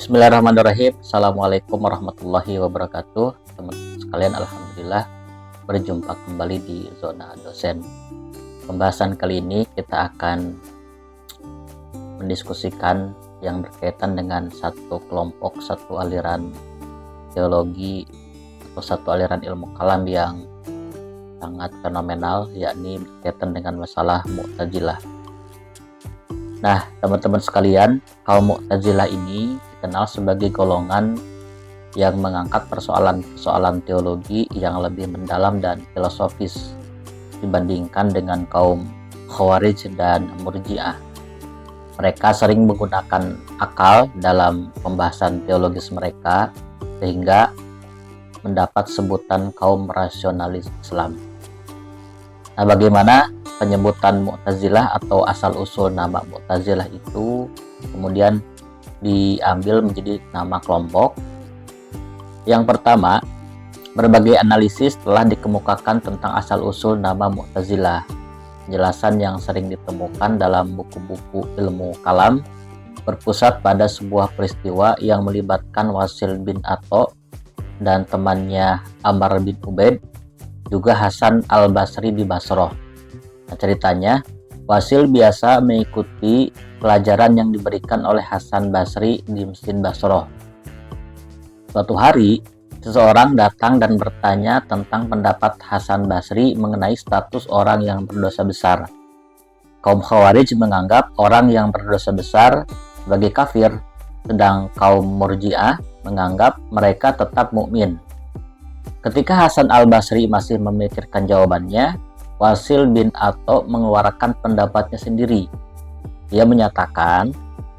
Bismillahirrahmanirrahim. Assalamualaikum warahmatullahi wabarakatuh. Teman-teman sekalian, alhamdulillah berjumpa kembali di Zona Dosen. Pembahasan kali ini kita akan mendiskusikan yang berkaitan dengan satu kelompok, satu aliran teologi atau satu aliran ilmu kalam yang sangat fenomenal, yakni berkaitan dengan masalah Mu'tazilah. Nah, teman-teman sekalian, kaum Mu'tazilah ini dikenal sebagai golongan yang mengangkat persoalan-persoalan teologi yang lebih mendalam dan filosofis dibandingkan dengan kaum Khawarij dan Murji'ah. Mereka sering menggunakan akal dalam pembahasan teologis mereka sehingga mendapat sebutan kaum rasionalis Islam. Nah, bagaimana penyebutan Mu'tazilah atau asal-usul nama Mu'tazilah itu kemudian diambil menjadi nama kelompok? Yang pertama, berbagai analisis telah dikemukakan tentang asal-usul nama Mu'tazilah. Penjelasan yang sering ditemukan dalam buku-buku ilmu kalam berpusat pada sebuah peristiwa yang melibatkan Wasil bin Atha dan temannya Ammar bin Ubaid, juga Hasan al-Basri di Basrah. Nah, ceritanya, Wasil biasa mengikuti pelajaran yang diberikan oleh Hasan Basri di Masjid Basrah. Suatu hari, seseorang datang dan bertanya tentang pendapat Hasan Basri mengenai status orang yang berdosa besar. Kaum Khawarij menganggap orang yang berdosa besar sebagai kafir, sedang kaum Murji'ah menganggap mereka tetap mukmin. Ketika Hasan al-Basri masih memikirkan jawabannya, Wasil bin Atha mengeluarkan pendapatnya sendiri. Dia menyatakan,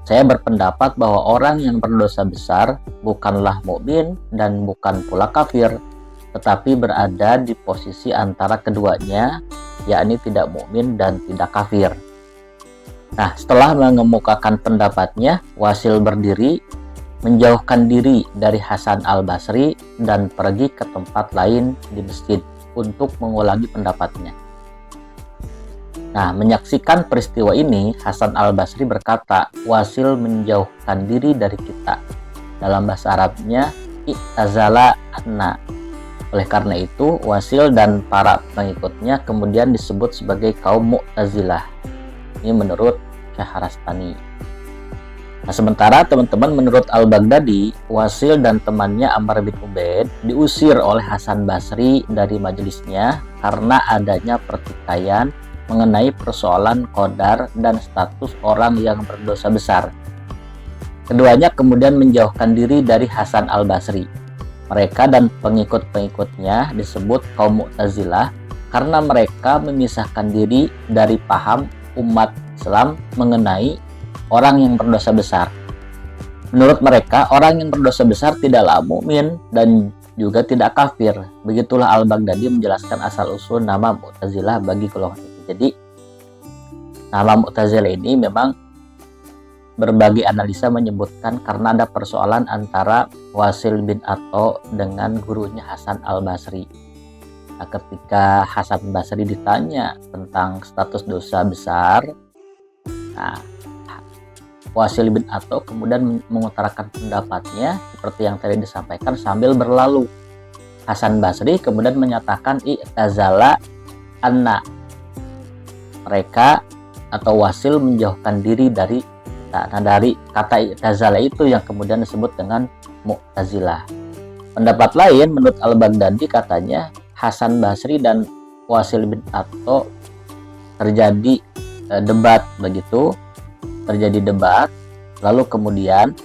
"Saya berpendapat bahwa orang yang berdosa besar bukanlah mukmin dan bukan pula kafir, tetapi berada di posisi antara keduanya, yakni tidak mukmin dan tidak kafir." Nah, setelah mengemukakan pendapatnya, Wasil berdiri, menjauhkan diri dari Hasan al-Basri dan pergi ke tempat lain di masjid untuk mengulangi pendapatnya. Nah, menyaksikan peristiwa ini, Hasan al-Basri berkata, "Wasil menjauhkan diri dari kita." Dalam bahasa Arabnya, i'tazala anna. Oleh karena itu, Wasil dan para pengikutnya kemudian disebut sebagai kaum Mu'tazilah. Ini menurut Syahrastani. Nah, sementara teman-teman, menurut Al-Baghdadi, Wasil dan temannya Ammar bin Ubaid diusir oleh Hasan Basri dari majelisnya karena adanya pertikaian mengenai persoalan qadar dan status orang yang berdosa besar. Keduanya kemudian menjauhkan diri dari Hasan al-Basri. Mereka dan pengikut-pengikutnya disebut kaum Mu'tazilah karena mereka memisahkan diri dari paham umat Islam mengenai orang yang berdosa besar. Menurut mereka, orang yang berdosa besar tidaklah mukmin dan juga tidak kafir. Begitulah Al-Baghdadi menjelaskan asal-usul nama Mu'tazilah bagi golongan ini. Jadi, nama Mu'tazilah ini memang berbagai analisa menyebutkan karena ada persoalan antara Wasil bin Atha dengan gurunya Hasan al-Basri. Nah, ketika Hasan Basri ditanya tentang status dosa besar, nah, Wasil bin Atha kemudian mengutarakan pendapatnya seperti yang tadi disampaikan sambil berlalu. Hasan Basri kemudian menyatakan i'tazala anna. Mereka atau Wasil menjauhkan diri dari kata i'tazala itu yang kemudian disebut dengan Mu'tazilah. Pendapat lain menurut Al-Baghdadi katanya Hasan Basri dan Wasil bin Atha terjadi debat begitu. Terjadi debat, lalu kemudian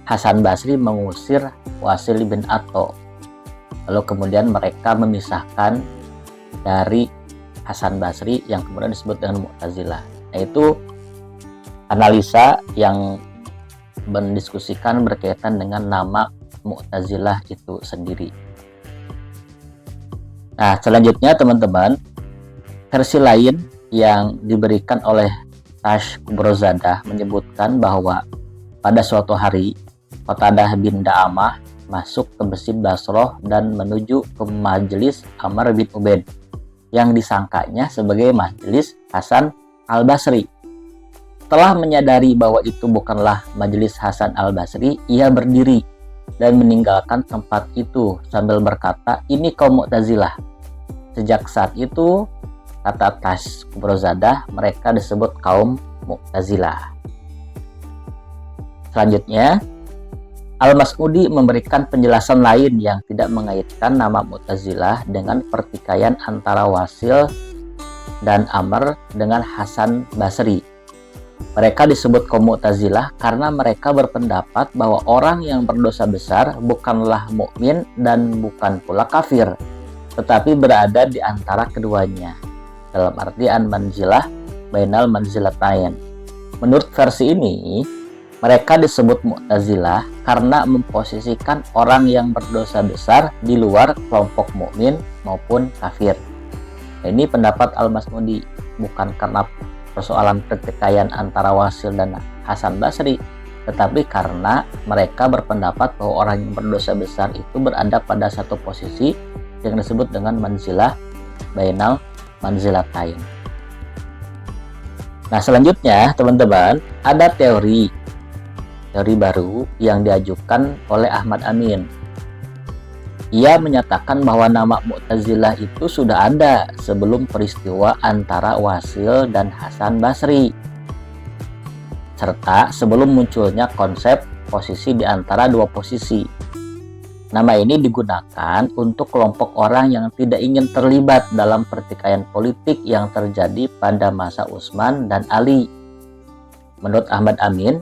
Hasan Basri mengusir Wasil bin Atha. Lalu kemudian mereka memisahkan dari Hasan Basri yang kemudian disebut dengan Mu'tazilah. Nah, itu analisa yang mendiskusikan berkaitan dengan nama Mu'tazilah itu sendiri. Nah, selanjutnya teman-teman, versi lain yang diberikan oleh Tash Kubrozadah menyebutkan bahwa pada suatu hari Qatadah bin Da'amah masuk ke Masjid Basrah dan menuju ke majelis Ammar bin Ubaid yang disangkanya sebagai majelis Hasan al-Basri. Setelah menyadari bahwa itu bukanlah majelis Hasan al-Basri, ia berdiri dan meninggalkan tempat itu sambil berkata, "Ini kaum Mu'tazilah." Sejak saat itu, kata Tash Kubrozadah, mereka disebut kaum Mu'tazilah. Selanjutnya, Al-Mas'udi memberikan penjelasan lain yang tidak mengaitkan nama Mu'tazilah dengan pertikaian antara Wasil dan Amr dengan Hasan Basri. Mereka disebut kaum Mu'tazilah karena mereka berpendapat bahwa orang yang berdosa besar bukanlah mukmin dan bukan pula kafir, tetapi berada di antara keduanya, dalam artian manzilah bainal manzilatain. Menurut versi ini, mereka disebut Mu'tazilah karena memposisikan orang yang berdosa besar di luar kelompok mukmin maupun kafir. Ini pendapat Al-Mas'udi, bukan karena persoalan pertikaian antara Wasil dan Hasan Basri, tetapi karena mereka berpendapat bahwa orang yang berdosa besar itu berada pada satu posisi yang disebut dengan manzilah bainal manzilatain. Nah, selanjutnya teman-teman, ada teori baru yang diajukan oleh Ahmad Amin. Ia menyatakan bahwa nama Mu'tazilah itu sudah ada sebelum peristiwa antara Wasil dan Hasan Basri, serta sebelum munculnya konsep posisi di antara dua posisi. Nama ini digunakan untuk kelompok orang yang tidak ingin terlibat dalam pertikaian politik yang terjadi pada masa Utsman dan Ali. Menurut Ahmad Amin,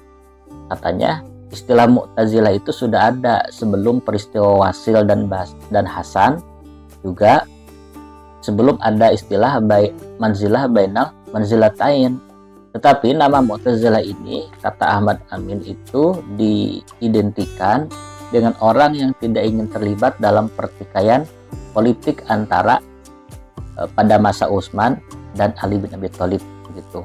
katanya istilah Mu'tazilah itu sudah ada sebelum peristiwa Wasil dan Hasan, juga sebelum ada istilah manzilah bainal manzilatain. Tetapi nama Mu'tazilah ini, kata Ahmad Amin, itu diidentikan dengan orang yang tidak ingin terlibat dalam pertikaian politik antara pada masa Utsman dan Ali bin Abi Thalib gitu.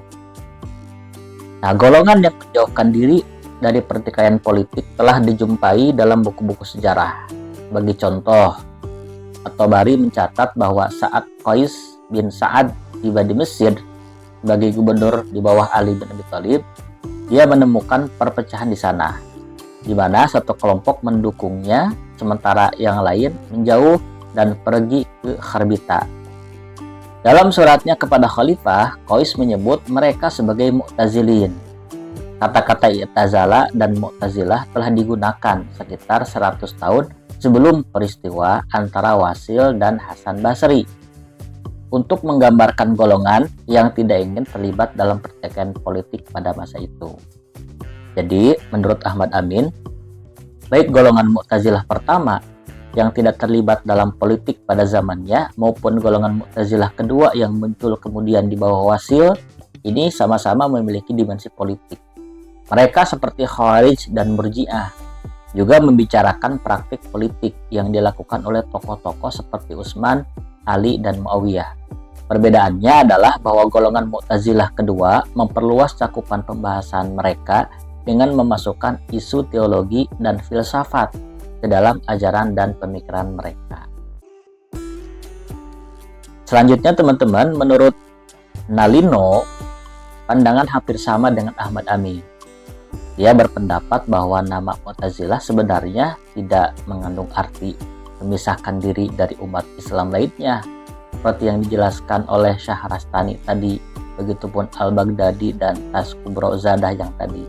Nah, golongan yang menjauhkan diri dari pertikaian politik telah dijumpai dalam buku-buku sejarah. Bagi contoh, At-Tabari mencatat bahwa saat Qais bin Sa'ad tiba di Mesir sebagai gubernur di bawah Ali bin Abi Thalib, dia menemukan perpecahan di sana, di mana satu kelompok mendukungnya, sementara yang lain menjauh dan pergi ke Kharbita. Dalam suratnya kepada Khalifah, Qais menyebut mereka sebagai Mu'tazilin. Kata-kata i'tazala dan Mu'tazilah telah digunakan sekitar 100 tahun sebelum peristiwa antara Wasil dan Hasan Basri untuk menggambarkan golongan yang tidak ingin terlibat dalam pertikaian politik pada masa itu. Jadi, menurut Ahmad Amin, baik golongan Mu'tazilah pertama yang tidak terlibat dalam politik pada zamannya maupun golongan Mu'tazilah kedua yang muncul kemudian di bawah Wasil, ini sama-sama memiliki dimensi politik. Mereka seperti Khawarij dan Murji'ah juga membicarakan praktik politik yang dilakukan oleh tokoh-tokoh seperti Utsman, Ali, dan Muawiyah. Perbedaannya adalah bahwa golongan Mu'tazilah kedua memperluas cakupan pembahasan mereka dengan memasukkan isu teologi dan filsafat ke dalam ajaran dan pemikiran mereka. Selanjutnya teman-teman, menurut Nalino, pandangan hampir sama dengan Ahmad Amin. Dia berpendapat bahwa nama Mu'tazilah sebenarnya tidak mengandung arti memisahkan diri dari umat Islam lainnya, seperti yang dijelaskan oleh Syahrastani tadi, begitupun Al-Baghdadi dan Tash Kubrozadah yang tadi.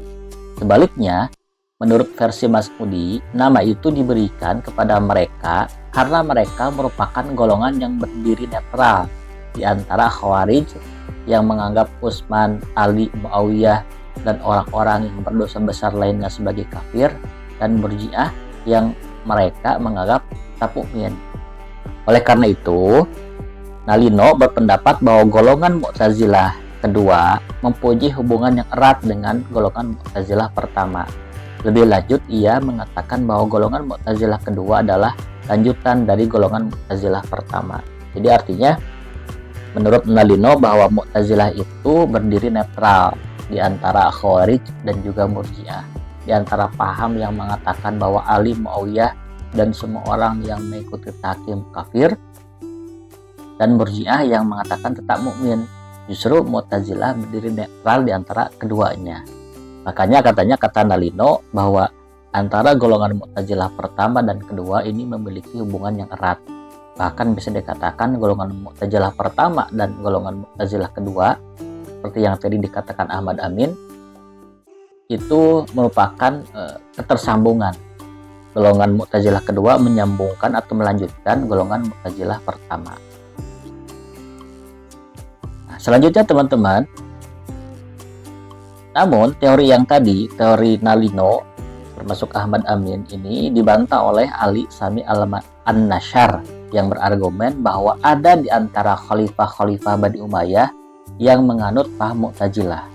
Sebaliknya, menurut versi Mas'udi, nama itu diberikan kepada mereka karena mereka merupakan golongan yang berdiri netral di antara Khawarij yang menganggap Utsman, Ali, Muawiyah, dan orang-orang yang berdosa besar lainnya sebagai kafir, dan Murji'ah yang mereka menganggap tak mukmin. Oleh karena itu, Nalino berpendapat bahwa golongan Mu'tazilah kedua mempunyai hubungan yang erat dengan golongan Mu'tazilah pertama. Lebih lanjut, ia mengatakan bahwa golongan Mu'tazilah kedua adalah lanjutan dari golongan Mu'tazilah pertama. Jadi artinya, menurut Nalino bahwa Mu'tazilah itu berdiri netral di antara Khawarij dan juga Murji'ah, di antara paham yang mengatakan bahwa Ali, Muawiyah, dan semua orang yang mengikuti takim kafir, dan Murji'ah yang mengatakan tetap mukmin. Justru Mu'tazilah berdiri netral di antara keduanya. Makanya katanya kata Nalino bahwa antara golongan Mu'tazilah pertama dan kedua ini memiliki hubungan yang erat. Bahkan bisa dikatakan golongan Mu'tazilah pertama dan golongan Mu'tazilah kedua, seperti yang tadi dikatakan Ahmad Amin, itu merupakan ketersambungan. Golongan Mu'tazilah kedua menyambungkan atau melanjutkan golongan Mu'tazilah pertama. Nah, selanjutnya teman-teman, namun teori yang tadi, teori Nalino termasuk Ahmad Amin ini dibantah oleh Ali Sami An-Nasyar yang berargumen bahwa ada di antara khalifah-khalifah Bani Umayyah yang menganut paham Mu'tazilah.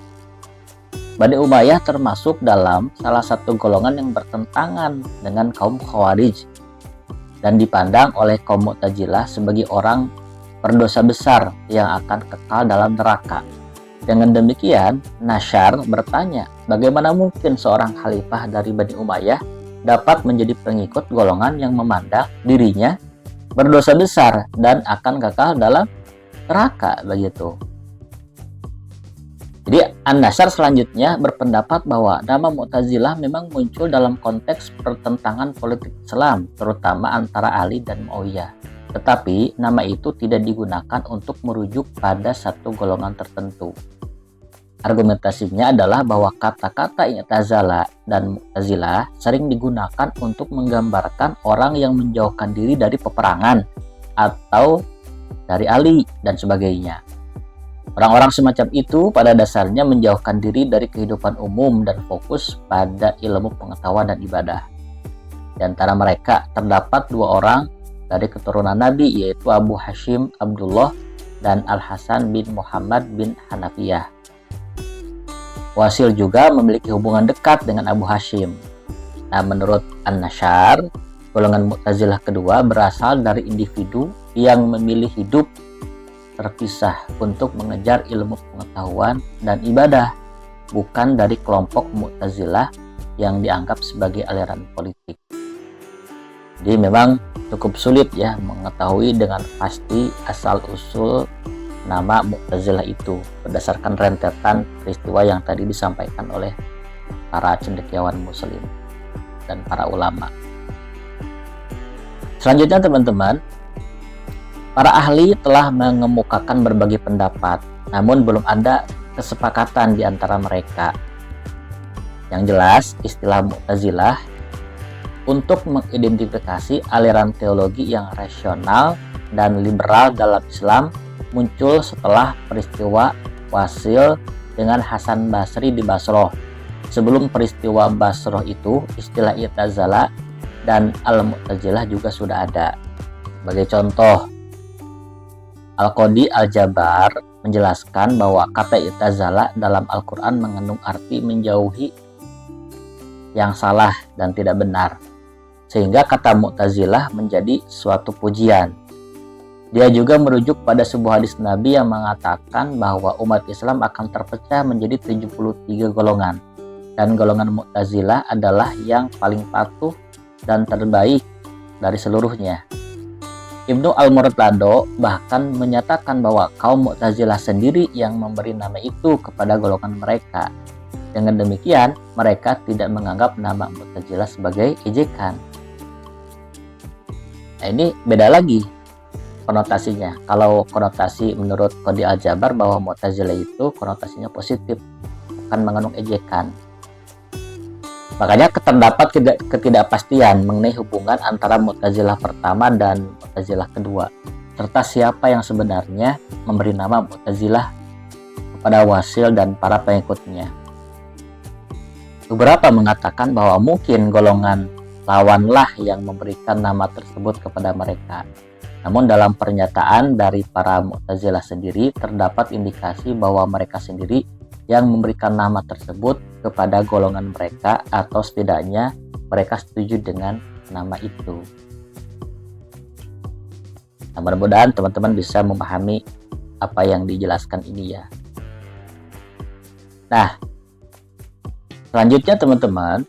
Bani Umayyah termasuk dalam salah satu golongan yang bertentangan dengan kaum Khawarij dan dipandang oleh kaum Mu'tazilah sebagai orang berdosa besar yang akan kekal dalam neraka. Dengan demikian, Nasyar bertanya, bagaimana mungkin seorang khalifah dari Bani Umayyah dapat menjadi pengikut golongan yang memandang dirinya berdosa besar dan akan kekal dalam neraka begitu. Jadi An-Nasyar selanjutnya berpendapat bahwa nama Mu'tazilah memang muncul dalam konteks pertentangan politik Islam, terutama antara Ali dan Muawiyah. Tetapi nama itu tidak digunakan untuk merujuk pada satu golongan tertentu. Argumentasinya adalah bahwa kata-kata i'tazala dan Mu'tazilah sering digunakan untuk menggambarkan orang yang menjauhkan diri dari peperangan atau dari Ali dan sebagainya. Orang-orang semacam itu pada dasarnya menjauhkan diri dari kehidupan umum dan fokus pada ilmu pengetahuan dan ibadah. Di antara mereka terdapat dua orang dari keturunan Nabi, yaitu Abu Hashim Abdullah dan Al-Hasan bin Muhammad bin Hanafiyah. Wasil juga memiliki hubungan dekat dengan Abu Hashim. Nah, menurut An-Nasyar, golongan Mu'tazilah kedua berasal dari individu yang memilih hidup terpisah untuk mengejar ilmu pengetahuan dan ibadah, bukan dari kelompok Mu'tazilah yang dianggap sebagai aliran politik. Jadi memang cukup sulit ya mengetahui dengan pasti asal-usul nama Mu'tazilah itu berdasarkan rentetan peristiwa yang tadi disampaikan oleh para cendekiawan muslim dan para ulama. Selanjutnya teman-teman, para ahli telah mengemukakan berbagai pendapat, namun belum ada kesepakatan di antara mereka. Yang jelas, istilah Mu'tazilah untuk mengidentifikasi aliran teologi yang rasional dan liberal dalam Islam muncul setelah peristiwa Wasil dengan Hasan Basri di Basroh. Sebelum peristiwa Basroh itu, istilah i'tazala dan al-Mu'tazilah juga sudah ada. Sebagai contoh, Al-Qadi Al-Jabar menjelaskan bahwa kata i'tazala dalam Al-Quran mengandung arti menjauhi yang salah dan tidak benar, sehingga kata Mu'tazilah menjadi suatu pujian. Dia juga merujuk pada sebuah hadis Nabi yang mengatakan bahwa umat Islam akan terpecah menjadi 73 golongan, dan golongan Mu'tazilah adalah yang paling patuh dan terbaik dari seluruhnya. Ibnu Al-Murtado bahkan menyatakan bahwa kaum Mu'tazilah sendiri yang memberi nama itu kepada golongan mereka. Dengan demikian, mereka tidak menganggap nama Mu'tazilah sebagai ejekan. Nah, ini beda lagi konotasinya. Kalau konotasi menurut Qadi Al-Jabar bahwa Mu'tazilah itu konotasinya positif, bukan mengandung ejekan. Makanya terdapat ketidakpastian mengenai hubungan antara Mu'tazilah pertama dan Mu'tazilah kedua, serta siapa yang sebenarnya memberi nama Mu'tazilah kepada Wasil dan para pengikutnya. Beberapa mengatakan bahwa mungkin golongan lawanlah yang memberikan nama tersebut kepada mereka. Namun dalam pernyataan dari para Mu'tazilah sendiri terdapat indikasi bahwa mereka sendiri yang memberikan nama tersebut kepada golongan mereka, atau setidaknya mereka setuju dengan nama itu. Nah, mudah-mudahan teman-teman bisa memahami apa yang dijelaskan ini ya. Nah, selanjutnya teman-teman,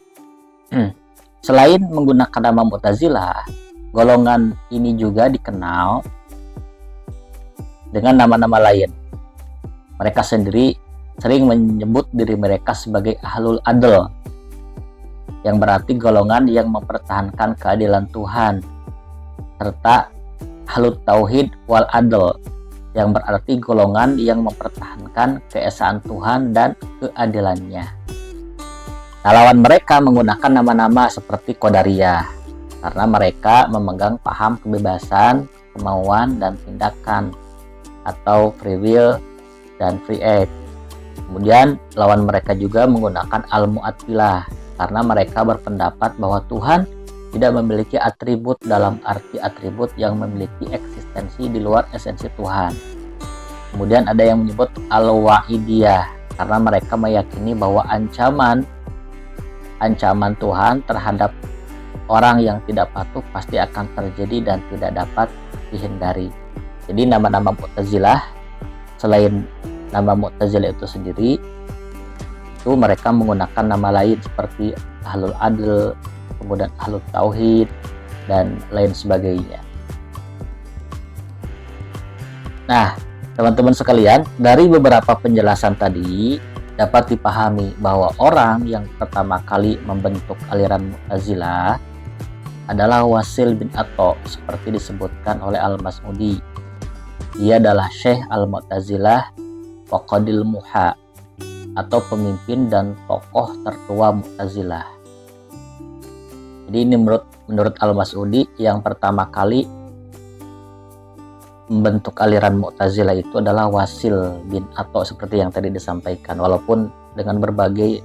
selain menggunakan nama Mu'tazilah, golongan ini juga dikenal dengan nama-nama lain. Mereka sendiri sering menyebut diri mereka sebagai Ahlul Adl, yang berarti golongan yang mempertahankan keadilan Tuhan, serta Ahlut Tauhid wal Adl, yang berarti golongan yang mempertahankan keesaan Tuhan dan keadilannya. Nah, lawan mereka menggunakan nama-nama seperti Qadariyah, karena mereka memegang paham kebebasan, kemauan, dan tindakan, atau free will dan free act. Kemudian lawan mereka juga menggunakan Al-Mu'attilah, karena mereka berpendapat bahwa Tuhan tidak memiliki atribut dalam arti atribut yang memiliki eksistensi di luar esensi Tuhan. Kemudian ada yang menyebut Al-Wa'idiyah, karena mereka meyakini bahwa ancaman Tuhan terhadap orang yang tidak patuh pasti akan terjadi dan tidak dapat dihindari. Jadi nama-nama Mu'tazilah, selain nama Mu'tazilah itu sendiri, itu mereka menggunakan nama lain seperti Ahlul Adl, kemudian Ahlut Tauhid, dan lain sebagainya. Nah, teman-teman sekalian, dari beberapa penjelasan tadi dapat dipahami bahwa orang yang pertama kali membentuk aliran Mu'tazilah adalah Wasil bin Atha, seperti disebutkan oleh Al-Mas'udi. Dia adalah Syekh Al-Mu'tazilah wa Qadil Muha, atau pemimpin dan tokoh tertua Mu'tazilah. Jadi ini menurut Al-Mas'udi, yang pertama kali membentuk aliran Mu'tazilah itu adalah Wasil bin Atha, seperti yang tadi disampaikan, walaupun dengan berbagai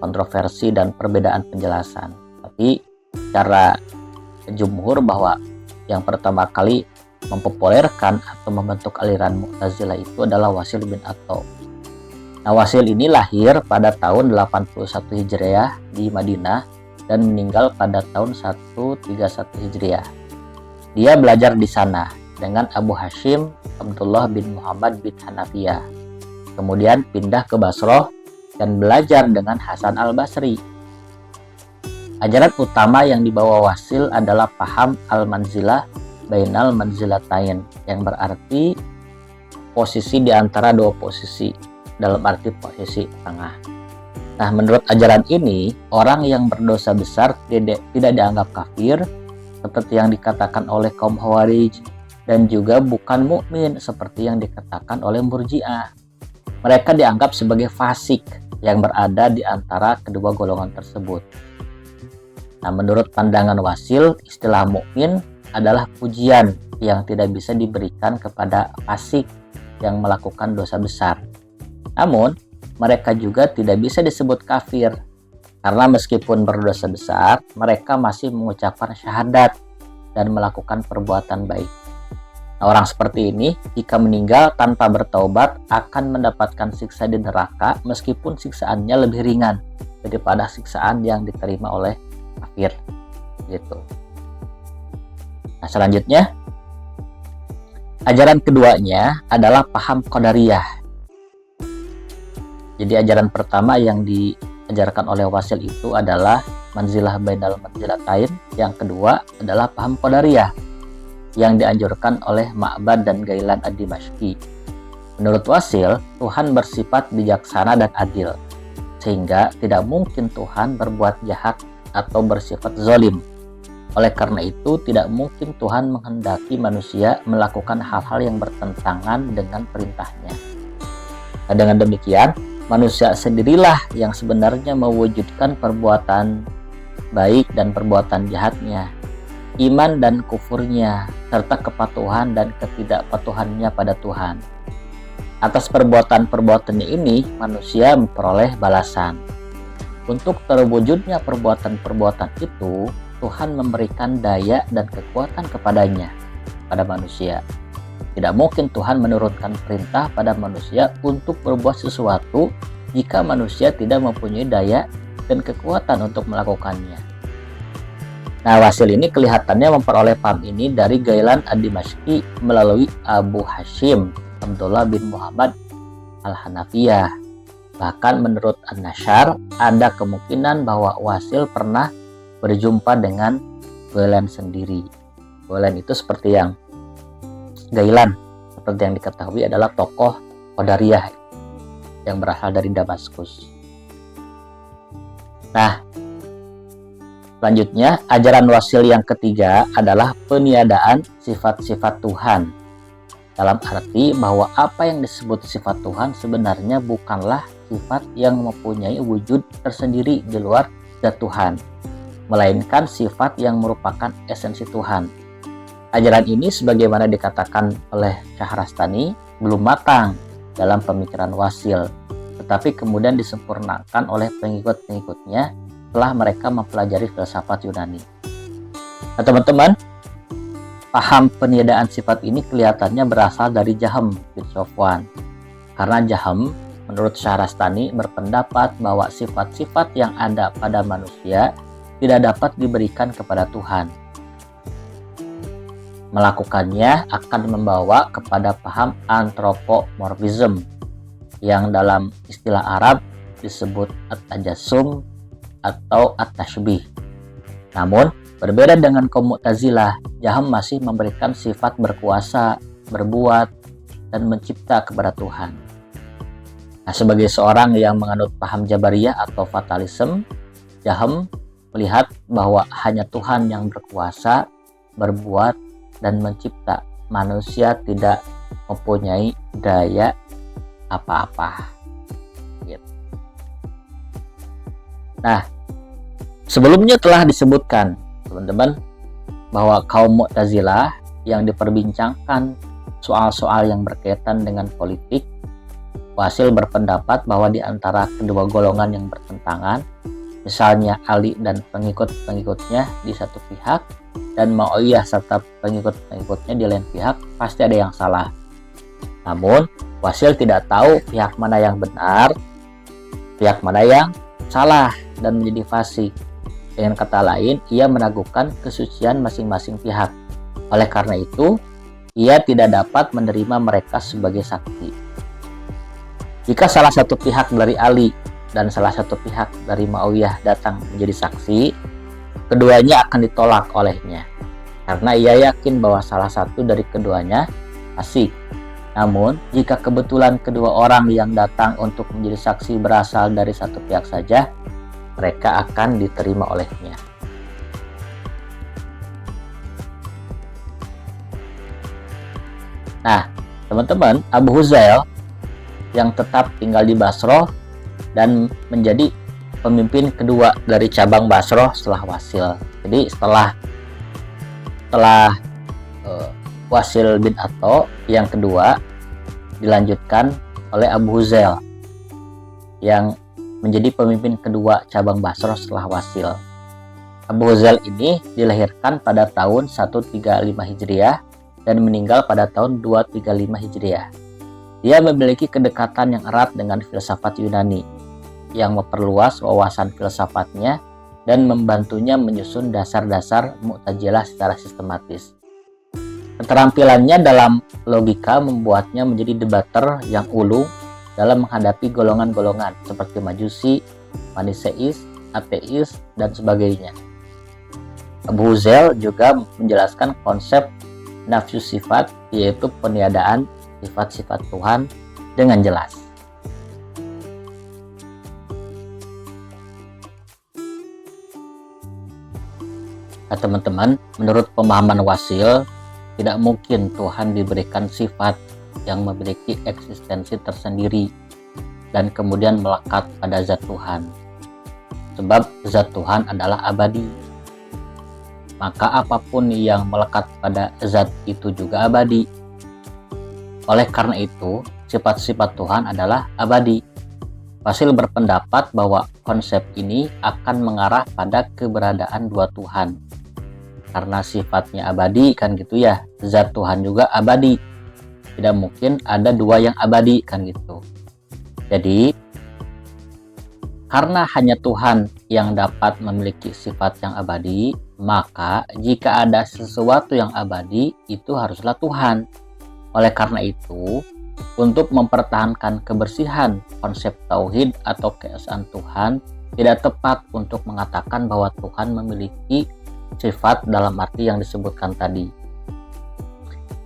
kontroversi dan perbedaan penjelasan. Tapi secara jumhur bahwa yang pertama kali mempopulerkan atau membentuk aliran Mu'tazilah itu adalah Wasil bin Atha. Nah, Wasil ini lahir pada tahun 81 Hijriah di Madinah dan meninggal pada tahun 131 Hijriah. Dia belajar di sana dengan Abu Hashim Abdullah bin Muhammad bin Hanafiyah. Kemudian pindah ke Basrah dan belajar dengan Hasan al-Basri. Ajaran utama yang dibawa Wasil adalah paham al-manzilah bainal manzilatain, yang berarti posisi di antara dua posisi, dalam arti posisi tengah. Nah, menurut ajaran ini, orang yang berdosa besar tidak dianggap kafir, seperti yang dikatakan oleh kaum Khawarij, dan juga bukan mukmin seperti yang dikatakan oleh Murji'ah. Mereka dianggap sebagai fasik yang berada di antara kedua golongan tersebut. Nah, menurut pandangan Wasil, istilah mukmin adalah pujian yang tidak bisa diberikan kepada fasik yang melakukan dosa besar. Namun, mereka juga tidak bisa disebut kafir, karena meskipun berdosa besar, mereka masih mengucapkan syahadat dan melakukan perbuatan baik. Nah, orang seperti ini, jika meninggal tanpa bertaubat, akan mendapatkan siksa di neraka, meskipun siksaannya lebih ringan daripada siksaan yang diterima oleh kafir. Gitu. Nah, selanjutnya, ajaran keduanya adalah paham Qadariyah. Jadi ajaran pertama yang diajarkan oleh Wasil itu adalah manzilah bainal manzilatain. Yang kedua adalah paham Qadariyah yang dianjurkan oleh Ma'bad dan Ghailan ad-Dimashqi. Menurut Wasil, Tuhan bersifat bijaksana dan adil, sehingga tidak mungkin Tuhan berbuat jahat atau bersifat zalim. Oleh karena itu, tidak mungkin Tuhan menghendaki manusia melakukan hal-hal yang bertentangan dengan perintahnya. Nah, dengan demikian, manusia sendirilah yang sebenarnya mewujudkan perbuatan baik dan perbuatan jahatnya, iman dan kufurnya, serta kepatuhan dan ketidakpatuhannya pada Tuhan. Atas perbuatan-perbuatannya ini, manusia memperoleh balasan. Untuk terwujudnya perbuatan-perbuatan itu, Tuhan memberikan daya dan kekuatan kepadanya, pada manusia. Tidak mungkin Tuhan menurunkan perintah pada manusia untuk berbuat sesuatu jika manusia tidak mempunyai daya dan kekuatan untuk melakukannya. Nah, Wasil ini kelihatannya memperoleh paham ini dari Ghailan ad-Dimashqi melalui Abu Hashim Abdullah bin Muhammad al-Hanafiyah. Bahkan menurut An-Nasyar, ada kemungkinan bahwa Wasil pernah berjumpa dengan Ghailan sendiri. Ghailan itu seperti yang Ghailan, seperti yang diketahui, adalah tokoh Qadariyah yang berasal dari Damaskus. Nah, selanjutnya ajaran Wasil yang ketiga adalah peniadaan sifat-sifat Tuhan. Dalam arti bahwa apa yang disebut sifat Tuhan sebenarnya bukanlah sifat yang mempunyai wujud tersendiri di luar zat Tuhan, melainkan sifat yang merupakan esensi Tuhan. Ajaran ini sebagaimana dikatakan oleh Syahrastani belum matang dalam pemikiran Wasil, tetapi kemudian disempurnakan oleh pengikut-pengikutnya setelah mereka mempelajari filsafat Yunani. Nah teman-teman, paham peniadaan sifat ini kelihatannya berasal dari Jahm bin Safwan. Karena Jahm menurut Syahrastani berpendapat bahwa sifat-sifat yang ada pada manusia tidak dapat diberikan kepada Tuhan. Melakukannya akan membawa kepada paham antropomorfism yang dalam istilah Arab disebut at-tajassum atau at-tashbih. Namun, berbeda dengan kaum Mu'tazilah, Jahm masih memberikan sifat berkuasa, berbuat, dan mencipta kepada Tuhan. Nah, sebagai seorang yang menganut paham Jabariyah atau fatalism, Jahm melihat bahwa hanya Tuhan yang berkuasa, berbuat, dan mencipta. Manusia tidak mempunyai daya apa-apa. Gitu. Nah, sebelumnya telah disebutkan, teman-teman, bahwa kaum Mu'tazilah yang diperbincangkan soal-soal yang berkaitan dengan politik, Wasil berpendapat bahwa di antara kedua golongan yang bertentangan, misalnya Ali dan pengikut-pengikutnya di satu pihak, dan Mu'awiyah serta pengikut-pengikutnya di lain pihak, pasti ada yang salah. Namun, Wasil tidak tahu pihak mana yang benar, pihak mana yang salah, dan menjadi fasik. Dengan kata lain, ia meragukan kesucian masing-masing pihak. Oleh karena itu, ia tidak dapat menerima mereka sebagai saksi. Jika salah satu pihak dari Ali dan salah satu pihak dari Mu'awiyah datang menjadi saksi, keduanya akan ditolak olehnya, karena ia yakin bahwa salah satu dari keduanya fasik. Namun, jika kebetulan kedua orang yang datang untuk menjadi saksi berasal dari satu pihak saja, mereka akan diterima olehnya. Nah, teman-teman, Abu Huzail yang tetap tinggal di Basroh dan menjadi pemimpin kedua dari cabang Basroh setelah Wasil. Jadi setelah Wasil bin Atha yang kedua dilanjutkan oleh Abu Huzail yang menjadi pemimpin kedua cabang Basroh setelah Wasil. Abu Huzail ini dilahirkan pada tahun 135 Hijriah dan meninggal pada tahun 235 Hijriah. Dia memiliki kedekatan yang erat dengan filsafat Yunani yang memperluas wawasan filsafatnya dan membantunya menyusun dasar-dasar Mu'tazilah secara sistematis. Keterampilannya dalam logika membuatnya menjadi debater yang ulung dalam menghadapi golongan-golongan seperti Majusi, Maniseis, Ateis, dan sebagainya. Abu Huzail juga menjelaskan konsep nafsu sifat, yaitu peniadaan sifat-sifat Tuhan dengan jelas. Nah, teman-teman, menurut pemahaman Wasil, tidak mungkin Tuhan diberikan sifat yang memiliki eksistensi tersendiri dan kemudian melekat pada zat Tuhan. Sebab zat Tuhan adalah abadi. Maka apapun yang melekat pada zat itu juga abadi. Oleh karena itu, sifat-sifat Tuhan adalah abadi. Wasil berpendapat bahwa konsep ini akan mengarah pada keberadaan dua Tuhan. Karena sifatnya abadi kan gitu ya, zat Tuhan juga abadi. Tidak mungkin ada dua yang abadi kan gitu. Jadi, karena hanya Tuhan yang dapat memiliki sifat yang abadi, maka jika ada sesuatu yang abadi, itu haruslah Tuhan. Oleh karena itu, untuk mempertahankan kebersihan konsep tauhid atau keesaan Tuhan, tidak tepat untuk mengatakan bahwa Tuhan memiliki sifat dalam arti yang disebutkan tadi.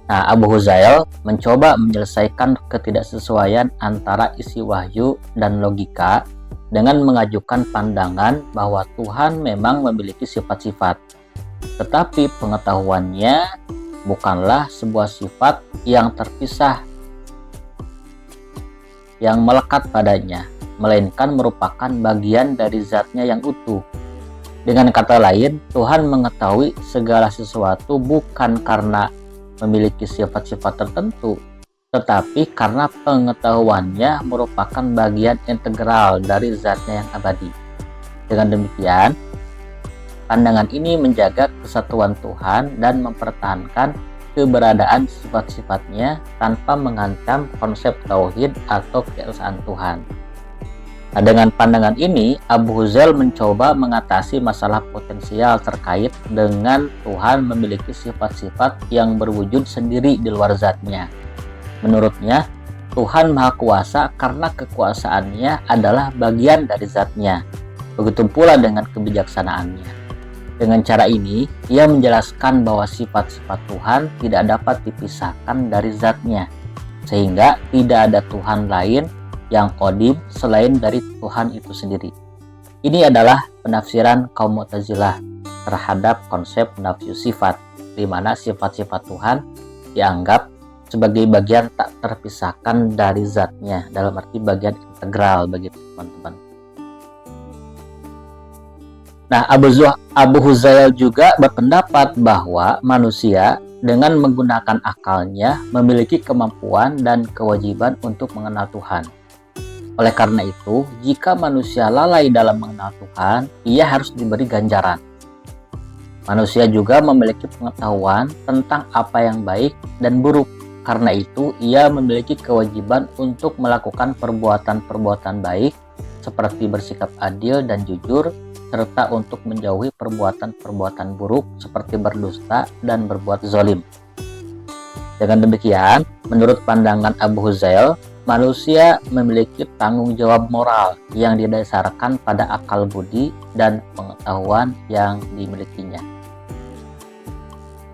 Nah, Abu Huzail mencoba menyelesaikan ketidaksesuaian antara isi wahyu dan logika dengan mengajukan pandangan bahwa Tuhan memang memiliki sifat-sifat, tetapi pengetahuannya bukanlah sebuah sifat yang terpisah yang melekat padanya, melainkan merupakan bagian dari zatnya yang utuh. Dengan kata lain, Tuhan mengetahui segala sesuatu bukan karena memiliki sifat-sifat tertentu, tetapi karena pengetahuannya merupakan bagian integral dari zatnya yang abadi. Dengan demikian, pandangan ini menjaga kesatuan Tuhan dan mempertahankan keberadaan sifat-sifatnya tanpa mengancam konsep tauhid atau keesaan Tuhan. Nah, dengan pandangan ini, Abu Huzail mencoba mengatasi masalah potensial terkait dengan Tuhan memiliki sifat-sifat yang berwujud sendiri di luar zatnya. Menurutnya, Tuhan Maha Kuasa karena kekuasaannya adalah bagian dari zatnya. Begitu pula dengan kebijaksanaannya. Dengan cara ini, ia menjelaskan bahwa sifat-sifat Tuhan tidak dapat dipisahkan dari zatnya, sehingga tidak ada Tuhan lain yang qadim selain dari Tuhan itu sendiri. Ini adalah penafsiran kaum Mu'tazilah terhadap konsep nafyu sifat, di mana sifat-sifat Tuhan dianggap sebagai bagian tak terpisahkan dari zatnya, dalam arti bagian integral begitu teman-teman. Nah, Abu Huzail juga berpendapat bahwa manusia dengan menggunakan akalnya memiliki kemampuan dan kewajiban untuk mengenal Tuhan. Oleh karena itu, jika manusia lalai dalam mengenal Tuhan, ia harus diberi ganjaran. Manusia juga memiliki pengetahuan tentang apa yang baik dan buruk. Karena itu, ia memiliki kewajiban untuk melakukan perbuatan-perbuatan baik, seperti bersikap adil dan jujur, serta untuk menjauhi perbuatan-perbuatan buruk, seperti berdusta dan berbuat zalim. Dengan demikian, menurut pandangan Abu Huzail, manusia memiliki tanggung jawab moral yang didasarkan pada akal budi dan pengetahuan yang dimilikinya.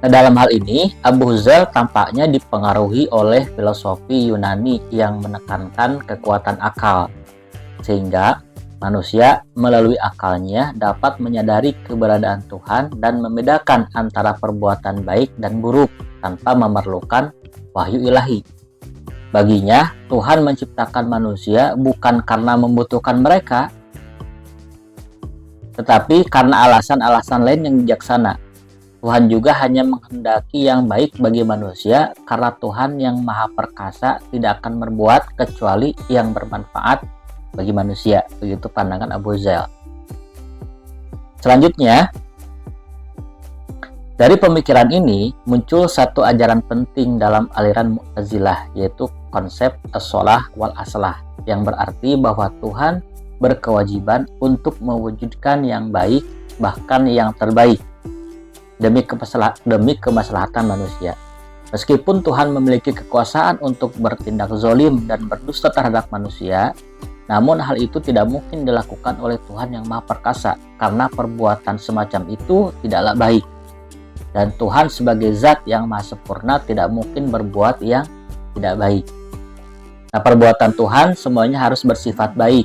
Nah, dalam hal ini, Abu Huzail tampaknya dipengaruhi oleh filosofi Yunani yang menekankan kekuatan akal, sehingga manusia melalui akalnya dapat menyadari keberadaan Tuhan dan membedakan antara perbuatan baik dan buruk tanpa memerlukan wahyu ilahi. Baginya, Tuhan menciptakan manusia bukan karena membutuhkan mereka, tetapi karena alasan-alasan lain yang bijaksana. Tuhan juga hanya menghendaki yang baik bagi manusia karena Tuhan yang Maha Perkasa tidak akan berbuat kecuali yang bermanfaat bagi manusia. Begitu pandangan Abu Huzail. Selanjutnya, dari pemikiran ini muncul satu ajaran penting dalam aliran Mu'tazilah, yaitu konsep as-sholah wal aslah, yang berarti bahwa Tuhan berkewajiban untuk mewujudkan yang baik, bahkan yang terbaik, demi kemaslahatan manusia. Meskipun Tuhan memiliki kekuasaan untuk bertindak zalim dan berdusta terhadap manusia, namun hal itu tidak mungkin dilakukan oleh Tuhan yang Maha Perkasa, karena perbuatan semacam itu tidaklah baik. Dan Tuhan sebagai zat yang maha sempurna tidak mungkin berbuat yang tidak baik. Nah, perbuatan Tuhan semuanya harus bersifat baik.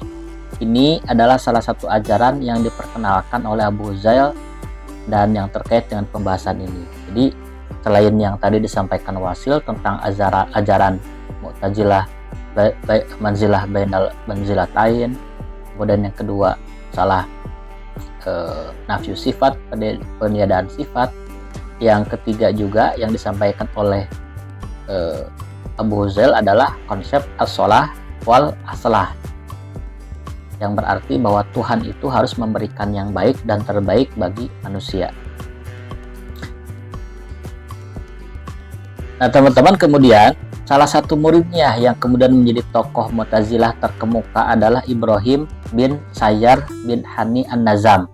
Ini adalah salah satu ajaran yang diperkenalkan oleh Abu Huzail dan yang terkait dengan pembahasan ini. Jadi, selain yang tadi disampaikan Wasil tentang ajaran Mu'tazilah manzilah bainal manzilatain, kemudian yang kedua salah nafyu sifat, peniadaan sifat. Yang ketiga juga yang disampaikan oleh Abu Huzail adalah konsep as-sholah wal aslah, yang berarti bahwa Tuhan itu harus memberikan yang baik dan terbaik bagi manusia. Nah, teman-teman, kemudian salah satu muridnya yang kemudian menjadi tokoh Mu'tazilah terkemuka adalah Ibrahim bin Sayyar bin Hani An-Nazam.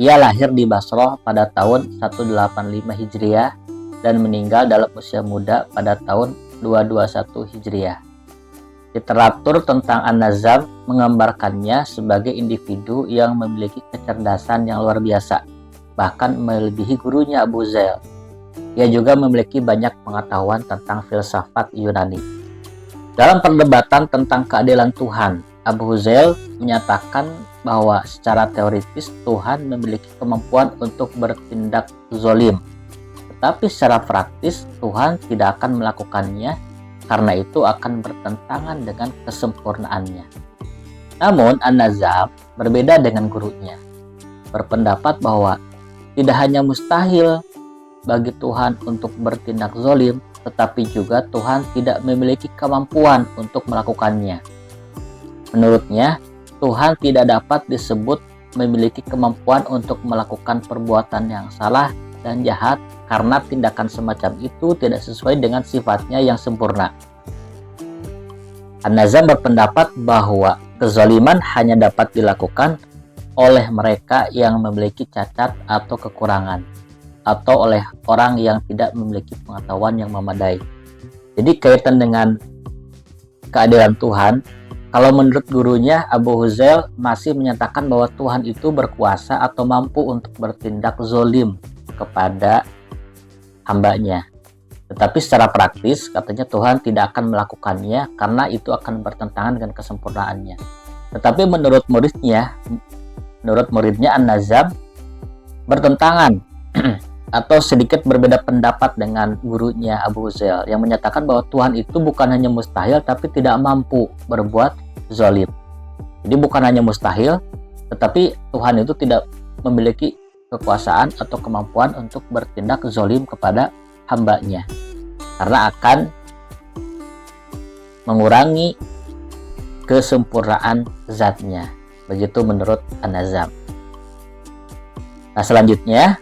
Ia lahir di Basrah pada tahun 185 Hijriah dan meninggal dalam usia muda pada tahun 221 Hijriah. Literatur tentang An-Nazam menggambarkannya sebagai individu yang memiliki kecerdasan yang luar biasa, bahkan melebihi gurunya Abu Huzail. Ia juga memiliki banyak pengetahuan tentang filsafat Yunani. Dalam perdebatan tentang keadilan Tuhan, Abu Huzail menyatakan bahwa secara teoritis Tuhan memiliki kemampuan untuk bertindak zalim, tetapi secara praktis Tuhan tidak akan melakukannya karena itu akan bertentangan dengan kesempurnaannya. Namun An-Nazam berbeda dengan gurunya, berpendapat bahwa tidak hanya mustahil bagi Tuhan untuk bertindak zalim, tetapi juga Tuhan tidak memiliki kemampuan untuk melakukannya. Menurutnya, Tuhan tidak dapat disebut memiliki kemampuan untuk melakukan perbuatan yang salah dan jahat karena tindakan semacam itu tidak sesuai dengan sifatnya yang sempurna. An-Nazam berpendapat bahwa kezaliman hanya dapat dilakukan oleh mereka yang memiliki cacat atau kekurangan, atau oleh orang yang tidak memiliki pengetahuan yang memadai. Jadi kaitan dengan keadilan Tuhan, kalau menurut gurunya Abu Huzail masih menyatakan bahwa Tuhan itu berkuasa atau mampu untuk bertindak zalim kepada hambanya. Tetapi secara praktis katanya Tuhan tidak akan melakukannya karena itu akan bertentangan dengan kesempurnaannya. Tetapi menurut muridnya An-Nazam bertentangan atau sedikit berbeda pendapat dengan gurunya Abu Huzail yang menyatakan bahwa Tuhan itu bukan hanya mustahil tapi tidak mampu berbuat zalim. Jadi bukan hanya mustahil, tetapi Tuhan itu tidak memiliki kekuasaan atau kemampuan untuk bertindak zalim kepada hambanya karena akan mengurangi kesempurnaan zatnya. Begitu menurut An-Nazam. Nah, selanjutnya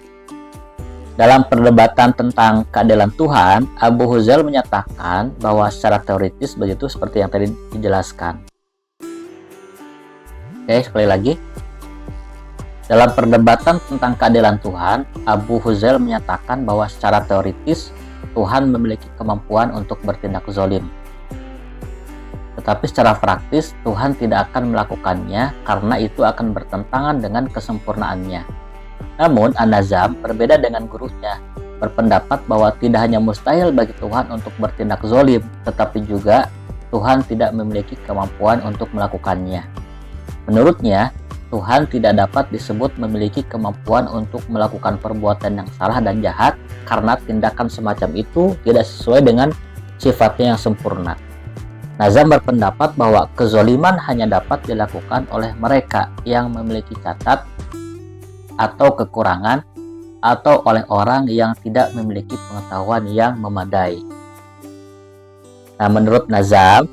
dalam perdebatan tentang keadilan Tuhan, Abu Huzail menyatakan bahwa secara teoritis begitu seperti yang tadi dijelaskan. Oke, sekali lagi. Dalam perdebatan tentang keadilan Tuhan, Abu Huzail menyatakan bahwa secara teoritis Tuhan memiliki kemampuan untuk bertindak zalim. Tetapi secara praktis Tuhan tidak akan melakukannya karena itu akan bertentangan dengan kesempurnaannya. Namun An-Nazam berbeda dengan gurunya, berpendapat bahwa tidak hanya mustahil bagi Tuhan untuk bertindak zalim, tetapi juga Tuhan tidak memiliki kemampuan untuk melakukannya. Menurutnya, Tuhan tidak dapat disebut memiliki kemampuan untuk melakukan perbuatan yang salah dan jahat karena tindakan semacam itu tidak sesuai dengan sifatnya yang sempurna. Nazam berpendapat bahwa kezaliman hanya dapat dilakukan oleh mereka yang memiliki cacat atau kekurangan atau oleh orang yang tidak memiliki pengetahuan yang memadai. Nah, menurut Nazam,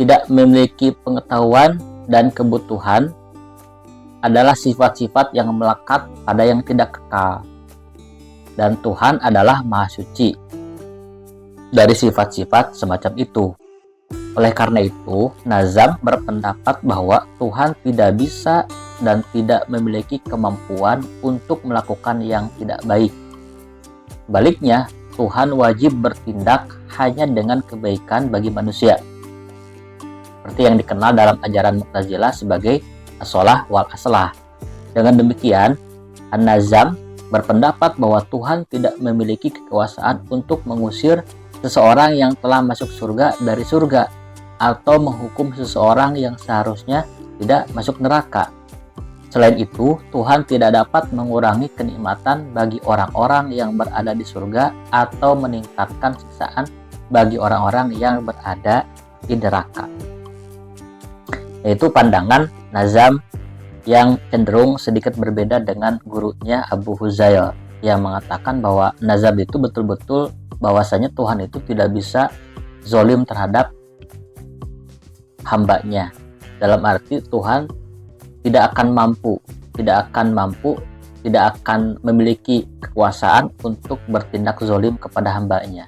tidak memiliki pengetahuan dan kebutuhan adalah sifat-sifat yang melekat pada yang tidak kekal. Dan Tuhan adalah Maha Suci dari sifat-sifat semacam itu. Oleh karena itu, Nazam berpendapat bahwa Tuhan tidak bisa dan tidak memiliki kemampuan untuk melakukan yang tidak baik. Sebaliknya, Tuhan wajib bertindak hanya dengan kebaikan bagi manusia. Seperti yang dikenal dalam ajaran Mu'tazilah sebagai as-sholah wal aslah. Dengan demikian, An-Nazam berpendapat bahwa Tuhan tidak memiliki kekuasaan untuk mengusir seseorang yang telah masuk surga dari surga atau menghukum seseorang yang seharusnya tidak masuk neraka. Selain itu, Tuhan tidak dapat mengurangi kenikmatan bagi orang-orang yang berada di surga atau meningkatkan siksaan bagi orang-orang yang berada di neraka. Yaitu pandangan Nazam yang cenderung sedikit berbeda dengan gurunya Abu Huzail yang mengatakan bahwa Nazam itu betul-betul bahwasanya Tuhan itu tidak bisa zalim terhadap hambanya. Dalam arti Tuhan tidak akan memiliki kekuasaan untuk bertindak zalim kepada hambanya.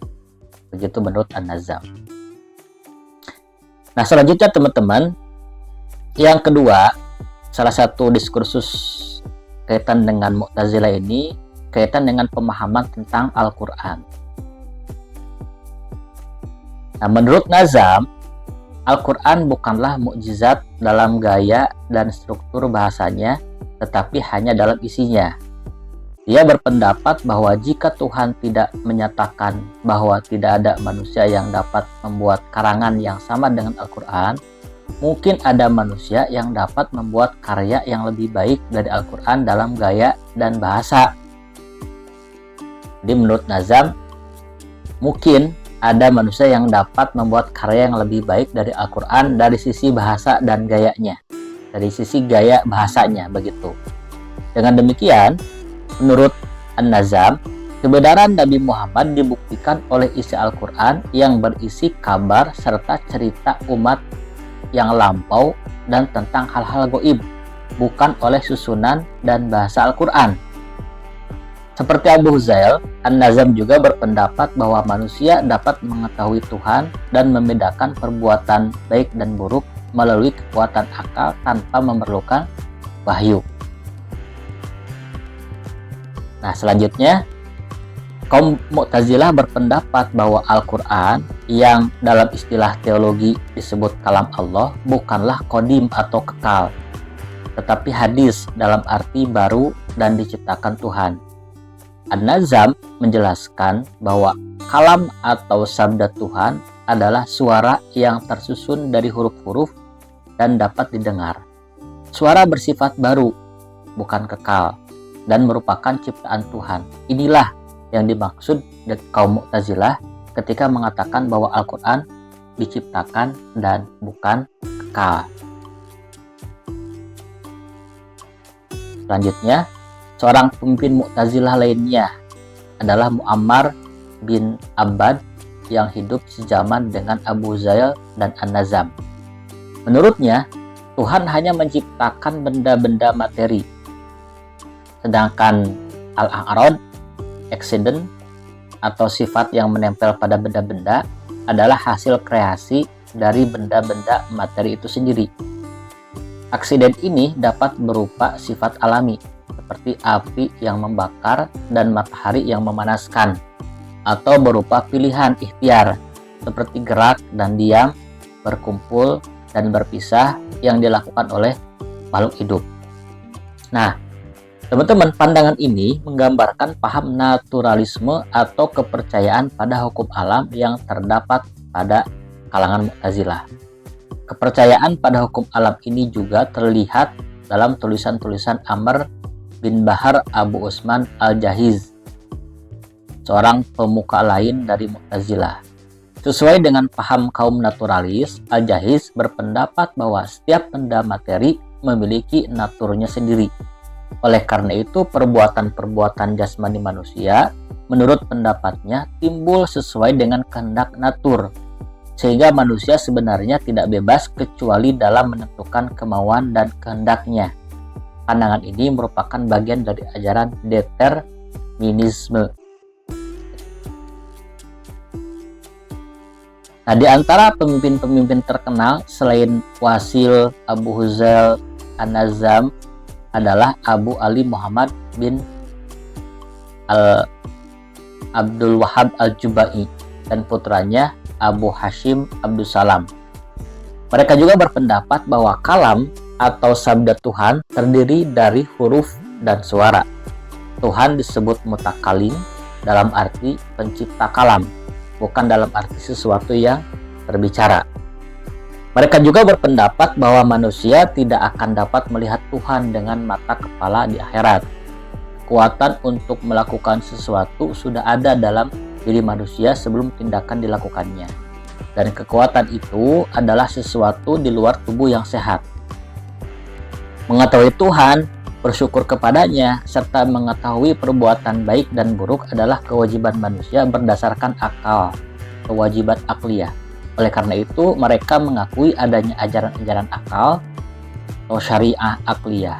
Begitu menurut An-Nazam. Nah, selanjutnya teman-teman, yang kedua, salah satu diskursus kaitan dengan Mu'tazilah ini kaitan dengan pemahaman tentang Al-Quran. Nah, menurut Nazam, Al-Quran bukanlah mukjizat dalam gaya dan struktur bahasanya, tetapi hanya dalam isinya. Dia berpendapat bahwa jika Tuhan tidak menyatakan bahwa tidak ada manusia yang dapat membuat karangan yang sama dengan Al-Quran, mungkin ada manusia yang dapat membuat karya yang lebih baik dari Al-Quran dalam gaya dan bahasa. Jadi menurut Nazam, mungkin ada manusia yang dapat membuat karya yang lebih baik dari Al-Quran dari sisi bahasa dan gayanya, dari sisi gaya bahasanya begitu. Dengan demikian, menurut An-Nazam, kebenaran Nabi Muhammad dibuktikan oleh isi Al-Quran yang berisi kabar serta cerita umat yang lampau dan tentang hal-hal gaib, bukan oleh susunan dan bahasa Al-Quran. Seperti Abu Huzail, An-Nazam juga berpendapat bahwa manusia dapat mengetahui Tuhan dan membedakan perbuatan baik dan buruk melalui kekuatan akal tanpa memerlukan wahyu. Nah, selanjutnya, kaum Mu'tazilah berpendapat bahwa Al-Quran yang dalam istilah teologi disebut kalam Allah bukanlah qadim atau kekal, tetapi hadis dalam arti baru dan diciptakan Tuhan. An-Nazam menjelaskan bahwa kalam atau sabda Tuhan adalah suara yang tersusun dari huruf-huruf dan dapat didengar. Suara bersifat baru, bukan kekal, dan merupakan ciptaan Tuhan. Inilah yang dimaksud kaum Mu'tazilah ketika mengatakan bahwa Al-Quran diciptakan dan bukan kekal. Selanjutnya, seorang pemimpin Mu'tazilah lainnya adalah Muammar bin Abbad yang hidup sejaman dengan Abu Huzail dan An-Nazam. Menurutnya, Tuhan hanya menciptakan benda-benda materi, sedangkan al-a'rad, accident, atau sifat yang menempel pada benda-benda adalah hasil kreasi dari benda-benda materi itu sendiri. Aksiden ini dapat berupa sifat alami, seperti api yang membakar dan matahari yang memanaskan, atau berupa pilihan ikhtiar, seperti gerak dan diam, berkumpul dan berpisah yang dilakukan oleh makhluk hidup. Nah, teman-teman, pandangan ini menggambarkan paham naturalisme atau kepercayaan pada hukum alam yang terdapat pada kalangan Mu'tazilah. Kepercayaan pada hukum alam ini juga terlihat dalam tulisan-tulisan Amr bin Bahar Abu Usman Al-Jahiz, seorang pemuka lain dari Mu'tazilah. Sesuai dengan paham kaum naturalis, Al-Jahiz berpendapat bahwa setiap benda materi memiliki naturnya sendiri. Oleh karena itu, perbuatan-perbuatan jasmani manusia, menurut pendapatnya, timbul sesuai dengan kehendak natur, sehingga manusia sebenarnya tidak bebas kecuali dalam menentukan kemauan dan kehendaknya. Pandangan ini merupakan bagian dari ajaran determinisme. Nah, di antara pemimpin-pemimpin terkenal selain Wasil, Abu Huzail, An-Nazam adalah Abu Ali Muhammad bin Abdul Wahab Al-Jubai dan putranya Abu Hashim Abdussalam. Mereka juga berpendapat bahwa kalam atau sabda Tuhan terdiri dari huruf dan suara. Tuhan disebut mutakalim dalam arti pencipta kalam, bukan dalam arti sesuatu yang berbicara. Mereka juga berpendapat bahwa manusia tidak akan dapat melihat Tuhan dengan mata kepala di akhirat. Kekuatan untuk melakukan sesuatu sudah ada dalam diri manusia sebelum tindakan dilakukannya. Dan kekuatan itu adalah sesuatu di luar tubuh yang sehat. Mengetahui Tuhan, bersyukur kepadanya, serta mengetahui perbuatan baik dan buruk adalah kewajiban manusia berdasarkan akal, kewajiban akliyah. Oleh karena itu, mereka mengakui adanya ajaran-ajaran akal atau syariah akliyah.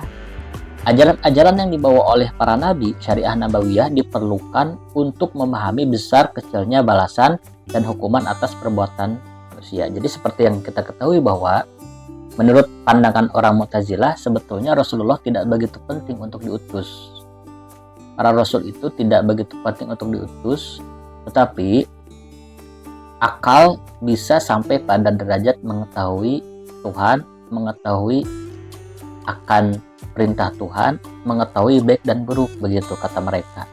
Ajaran-ajaran yang dibawa oleh para nabi, syariah nabawiyah, diperlukan untuk memahami besar kecilnya balasan dan hukuman atas perbuatan manusia. Jadi seperti yang kita ketahui bahwa menurut pandangan orang Mu'tazilah, sebetulnya Rasulullah tidak begitu penting untuk diutus. Para rasul itu tidak begitu penting untuk diutus, tetapi akal bisa sampai pada derajat mengetahui Tuhan, mengetahui akan perintah Tuhan, mengetahui baik dan buruk, begitu kata mereka.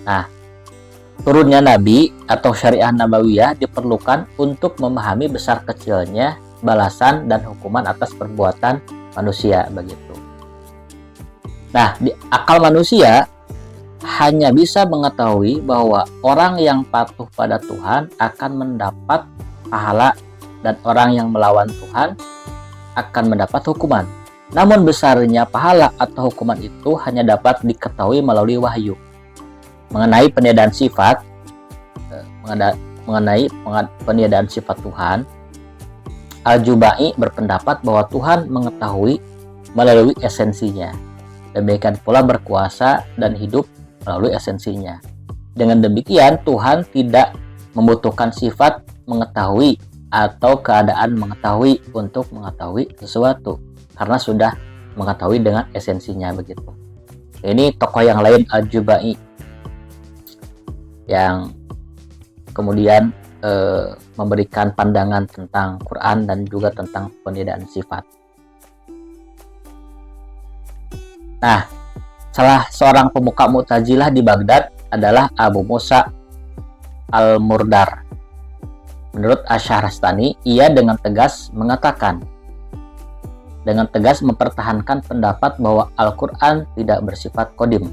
Nah, turunnya Nabi atau syariah Nabawiyah diperlukan untuk memahami besar kecilnya balasan dan hukuman atas perbuatan manusia, begitu. Nah, di akal manusia hanya bisa mengetahui bahwa orang yang patuh pada Tuhan akan mendapat pahala dan orang yang melawan Tuhan akan mendapat hukuman. Namun besarnya pahala atau hukuman itu hanya dapat diketahui melalui wahyu. Mengenai peniadaan sifat, peniadaan sifat Tuhan, Al-Jubai berpendapat bahwa Tuhan mengetahui melalui esensinya. Demikian pula berkuasa dan hidup melalui esensinya. Dengan demikian, Tuhan tidak membutuhkan sifat mengetahui atau keadaan mengetahui untuk mengetahui sesuatu, karena sudah mengetahui dengan esensinya, begitu. Ini tokoh yang lain, Al-Jubai, yang kemudian memberikan pandangan tentang Quran dan juga tentang peniadaan sifat. Nah, salah seorang pemuka Mu'tazilah di Baghdad adalah Abu Musa Al-Murdar. Menurut Asy-Syahrastani, ia dengan tegas mempertahankan pendapat bahwa Al-Quran tidak bersifat qadim,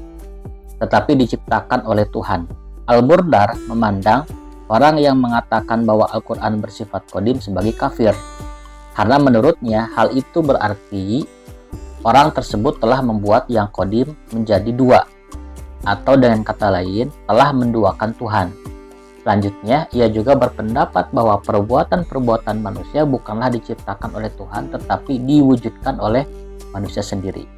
tetapi diciptakan oleh Tuhan. Al-Murdar memandang orang yang mengatakan bahwa Al-Quran bersifat qadim sebagai kafir, karena menurutnya hal itu berarti orang tersebut telah membuat yang qadim menjadi dua, atau dengan kata lain telah menduakan Tuhan. Selanjutnya, ia juga berpendapat bahwa perbuatan-perbuatan manusia bukanlah diciptakan oleh Tuhan, tetapi diwujudkan oleh manusia sendiri.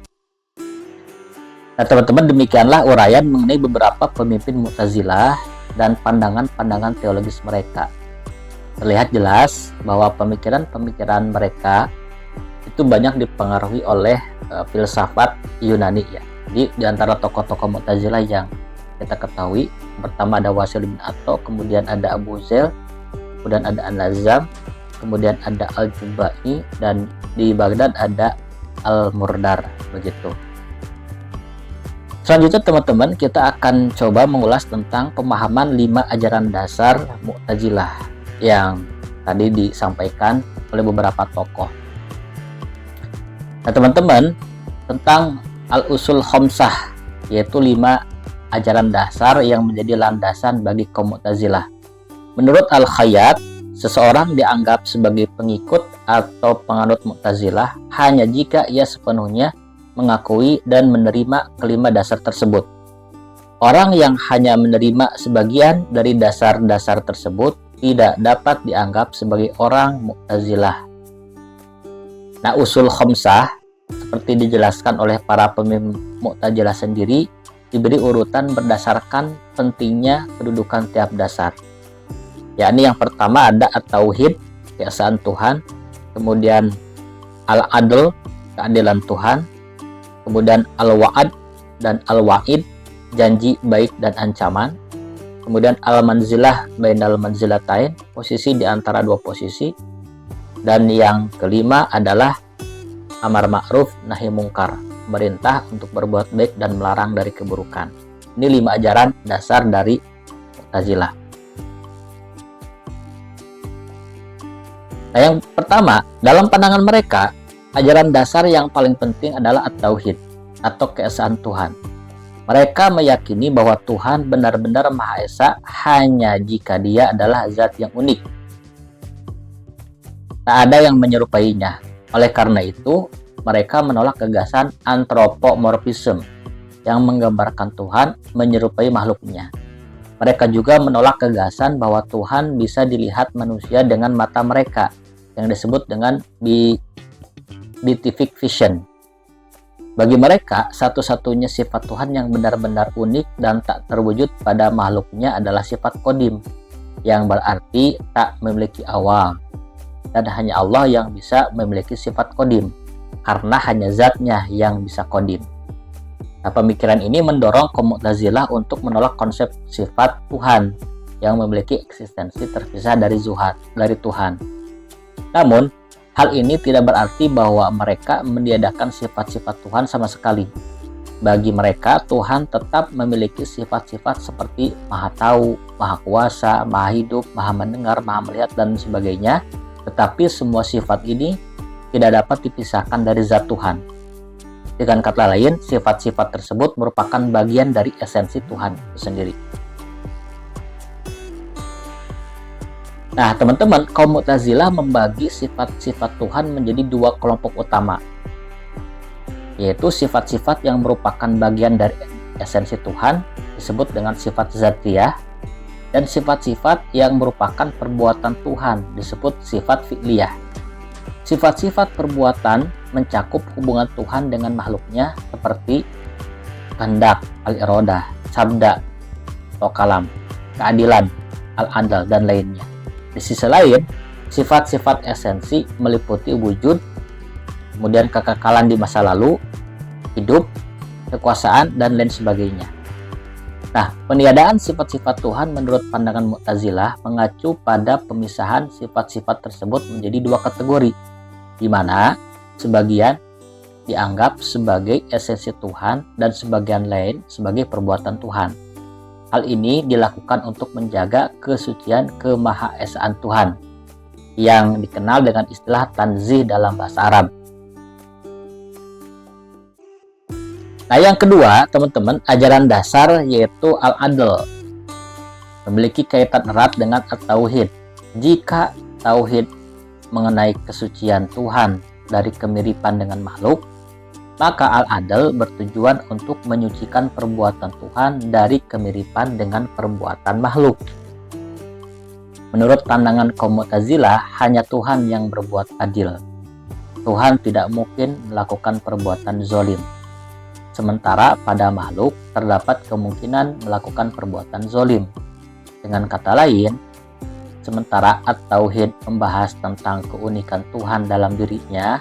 Nah, teman-teman, demikianlah uraian mengenai beberapa pemimpin Mu'tazilah dan pandangan-pandangan teologis mereka. Terlihat jelas bahwa pemikiran-pemikiran mereka itu banyak dipengaruhi oleh filsafat Yunani, ya. Jadi di antara tokoh-tokoh Mu'tazilah yang kita ketahui, pertama ada Wasil bin Atha, kemudian ada Abu Zail, kemudian ada An-Nazam, kemudian ada Al-Jubai, dan di Baghdad ada Al-Murdar, begitu. Selanjutnya teman-teman, kita akan coba mengulas tentang pemahaman 5 ajaran dasar Mu'tazilah yang tadi disampaikan oleh beberapa tokoh. Nah teman-teman, tentang Al-Usul Khamsah, yaitu 5 ajaran dasar yang menjadi landasan bagi kaum Mu'tazilah. Menurut Al-Khayyat, seseorang dianggap sebagai pengikut atau penganut Mu'tazilah hanya jika ia sepenuhnya mengakui dan menerima kelima dasar tersebut. Orang yang hanya menerima sebagian dari dasar-dasar tersebut tidak dapat dianggap sebagai orang Mu'tazilah. Nah, usul khamsah seperti dijelaskan oleh para pemimpin Mu'tazilah sendiri diberi urutan berdasarkan pentingnya kedudukan tiap dasar. Yakni yang pertama ada at-tauhid, keesaan Tuhan, kemudian al-adl, keadilan Tuhan, kemudian al-wa'ad dan al-wa'id, janji baik dan ancaman, kemudian al-manzilah bainal manzilatain, posisi di antara dua posisi, dan yang kelima adalah amar ma'ruf nahi mungkar, perintah untuk berbuat baik dan melarang dari keburukan. Ini 5 ajaran dasar dari Mu'tazilah. Nah, yang pertama, dalam pandangan mereka, ajaran dasar yang paling penting adalah at-tauhid atau keesaan Tuhan. Mereka meyakini bahwa Tuhan benar-benar Maha Esa hanya jika Dia adalah zat yang unik. Tak ada yang menyerupainya. Oleh karena itu, mereka menolak gagasan antropomorfisme yang menggambarkan Tuhan menyerupai makhluknya. Mereka juga menolak gagasan bahwa Tuhan bisa dilihat manusia dengan mata mereka, yang disebut dengan beatific vision. Bagi mereka, satu-satunya sifat Tuhan yang benar-benar unik dan tak terwujud pada makhluknya adalah sifat qadim, yang berarti tak memiliki awal. Dan hanya Allah yang bisa memiliki sifat qadim, karena hanya zatnya yang bisa qadim. Nah, pemikiran ini mendorong kaum Mu'tazilah untuk menolak konsep sifat Tuhan yang memiliki eksistensi terpisah dari Tuhan. Namun, Hal ini tidak berarti bahwa mereka meniadakan sifat-sifat Tuhan sama sekali. Bagi mereka, Tuhan tetap memiliki sifat-sifat seperti Maha Tahu, Maha Kuasa, Maha Hidup, Maha Mendengar, Maha Melihat, dan sebagainya. Tetapi semua sifat ini tidak dapat dipisahkan dari zat Tuhan. Dengan kata lain, sifat-sifat tersebut merupakan bagian dari esensi Tuhan itu sendiri. Nah, teman-teman, kaum Mu'tazilah membagi sifat-sifat Tuhan menjadi dua kelompok utama, yaitu sifat-sifat yang merupakan bagian dari esensi Tuhan disebut dengan sifat zatiyah, dan sifat-sifat yang merupakan perbuatan Tuhan disebut sifat fi'liyah. Sifat-sifat perbuatan mencakup hubungan Tuhan dengan makhluknya seperti kehendak, al-iradah, sabda, atau kalam, keadilan, al-adl, dan lainnya. Di sisi lain, sifat-sifat esensi meliputi wujud, kemudian kekekalan di masa lalu, hidup, kekuasaan, dan lain sebagainya. Nah, peniadaan sifat-sifat Tuhan menurut pandangan Mu'tazilah mengacu pada pemisahan sifat-sifat tersebut menjadi dua kategori, di mana sebagian dianggap sebagai esensi Tuhan dan sebagian lain sebagai perbuatan Tuhan. Hal ini dilakukan untuk menjaga kesucian kemahaesaan Tuhan, yang dikenal dengan istilah tanzih dalam bahasa Arab. Nah, yang kedua, teman-teman, ajaran dasar yaitu al-adl memiliki kaitan erat dengan at-tauhid. Jika tauhid mengenai kesucian Tuhan dari kemiripan dengan makhluk, maka al-adl bertujuan untuk menyucikan perbuatan Tuhan dari kemiripan dengan perbuatan makhluk. Menurut pandangan kaum Mu'tazilah, hanya Tuhan yang berbuat adil. Tuhan tidak mungkin melakukan perbuatan zolim. Sementara pada makhluk terdapat kemungkinan melakukan perbuatan zolim. Dengan kata lain, sementara at-tauhid membahas tentang keunikan Tuhan dalam dirinya,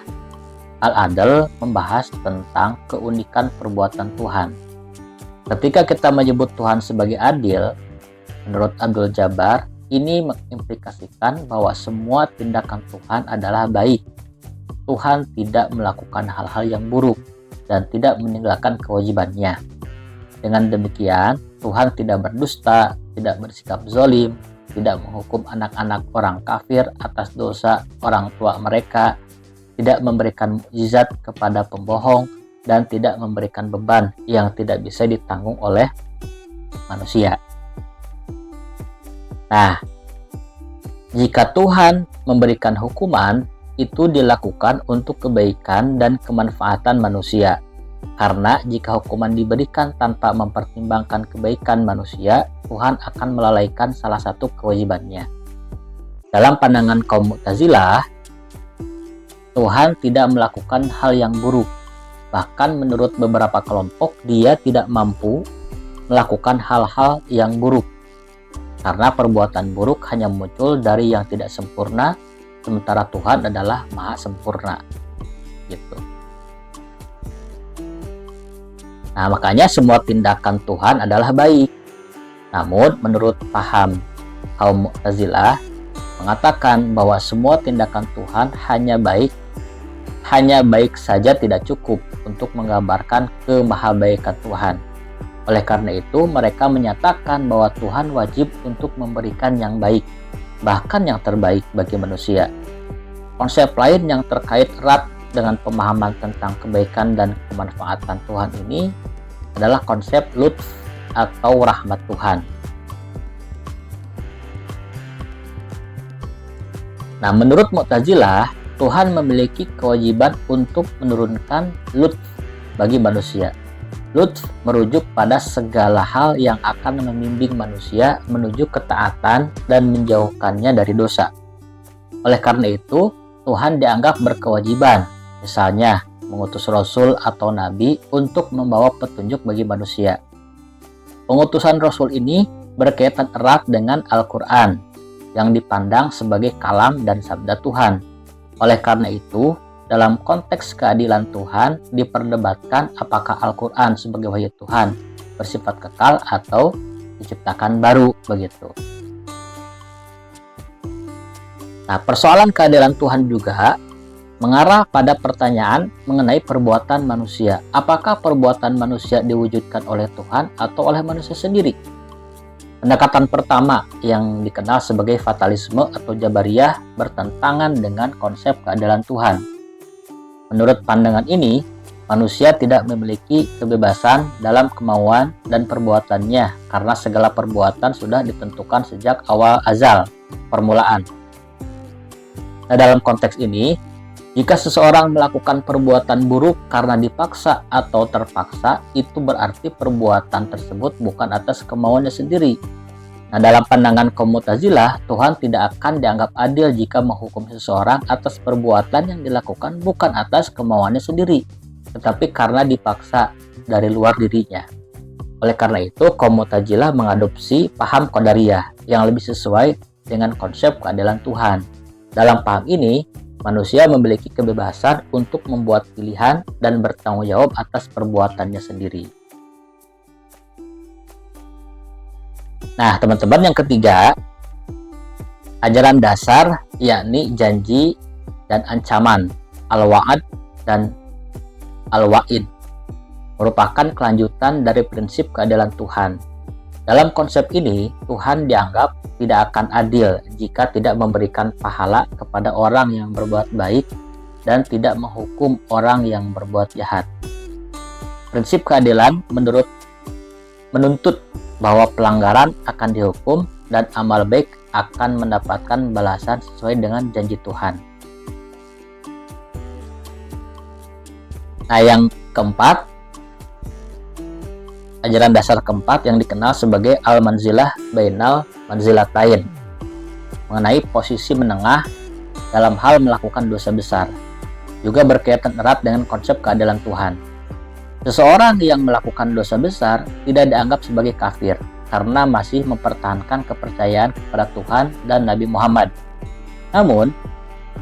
al-adl membahas tentang keunikan perbuatan Tuhan. Ketika kita menyebut Tuhan sebagai adil, menurut Abdul Jabbar, ini mengimplikasikan bahwa semua tindakan Tuhan adalah baik. Tuhan tidak melakukan hal-hal yang buruk dan tidak meninggalkan kewajibannya. Dengan demikian, Tuhan tidak berdusta, tidak bersikap zolim, tidak menghukum anak-anak orang kafir atas dosa orang tua mereka, tidak memberikan mukjizat kepada pembohong, dan tidak memberikan beban yang tidak bisa ditanggung oleh manusia. Nah, jika Tuhan memberikan hukuman, itu dilakukan untuk kebaikan dan kemanfaatan manusia. Karena jika hukuman diberikan tanpa mempertimbangkan kebaikan manusia, Tuhan akan melalaikan salah satu kewajibannya. Dalam pandangan kaum Mu'tazilah, Tuhan tidak melakukan hal yang buruk. Bahkan menurut beberapa kelompok, dia tidak mampu melakukan hal-hal yang buruk. Karena perbuatan buruk hanya muncul dari yang tidak sempurna, sementara Tuhan adalah maha sempurna. Gitu. Nah, makanya semua tindakan Tuhan adalah baik. Namun, menurut paham kaum Mu'tazilah, mengatakan bahwa semua tindakan Tuhan hanya baik saja tidak cukup untuk menggambarkan kemahabaikan Tuhan. Oleh karena itu, mereka menyatakan bahwa Tuhan wajib untuk memberikan yang baik, bahkan yang terbaik bagi manusia. Konsep lain yang terkait erat dengan pemahaman tentang kebaikan dan kemanfaatan Tuhan ini adalah konsep lutf atau rahmat Tuhan. Nah, menurut Mu'tazilah, Tuhan memiliki kewajiban untuk menurunkan lutf bagi manusia. Lutf merujuk pada segala hal yang akan membimbing manusia menuju ketaatan dan menjauhkannya dari dosa. Oleh karena itu, Tuhan dianggap berkewajiban, misalnya mengutus Rasul atau Nabi untuk membawa petunjuk bagi manusia. Pengutusan Rasul ini berkaitan erat dengan Al-Quran, yang dipandang sebagai kalam dan sabda Tuhan. Oleh karena itu, dalam konteks keadilan Tuhan diperdebatkan apakah Al-Quran sebagai wahyu Tuhan bersifat kekal atau diciptakan baru, begitu. Nah, persoalan keadilan Tuhan juga mengarah pada pertanyaan mengenai perbuatan manusia. Apakah perbuatan manusia diwujudkan oleh Tuhan atau oleh manusia sendiri? Pendekatan pertama yang dikenal sebagai fatalisme atau Jabariyah bertentangan dengan konsep keadilan Tuhan. Menurut pandangan ini, manusia tidak memiliki kebebasan dalam kemauan dan perbuatannya karena segala perbuatan sudah ditentukan sejak awal azal, permulaan. Nah, dalam konteks ini, jika seseorang melakukan perbuatan buruk karena dipaksa atau terpaksa, itu berarti perbuatan tersebut bukan atas kemauannya sendiri. Nah, dalam pandangan kaum Mu'tazilah, Tuhan tidak akan dianggap adil jika menghukum seseorang atas perbuatan yang dilakukan bukan atas kemauannya sendiri, tetapi karena dipaksa dari luar dirinya. Oleh karena itu, kaum Mu'tazilah mengadopsi paham Qadariyah yang lebih sesuai dengan konsep keadilan Tuhan. Dalam paham ini, manusia memiliki kebebasan untuk membuat pilihan dan bertanggung jawab atas perbuatannya sendiri. Nah, teman-teman, yang ketiga, ajaran dasar yakni janji dan ancaman, al-wa'ad dan al-wa'id, merupakan kelanjutan dari prinsip keadilan Tuhan. Dalam konsep ini, Tuhan dianggap tidak akan adil jika tidak memberikan pahala kepada orang yang berbuat baik dan tidak menghukum orang yang berbuat jahat. Prinsip keadilan menuntut bahwa pelanggaran akan dihukum dan amal baik akan mendapatkan balasan sesuai dengan janji Tuhan. Nah, yang keempat, ajaran dasar keempat yang dikenal sebagai al-manzilah bainal manzilatain, mengenai posisi menengah dalam hal melakukan dosa besar, juga berkaitan erat dengan konsep keadilan Tuhan. Seseorang yang melakukan dosa besar tidak dianggap sebagai kafir karena masih mempertahankan kepercayaan kepada Tuhan dan Nabi Muhammad. Namun,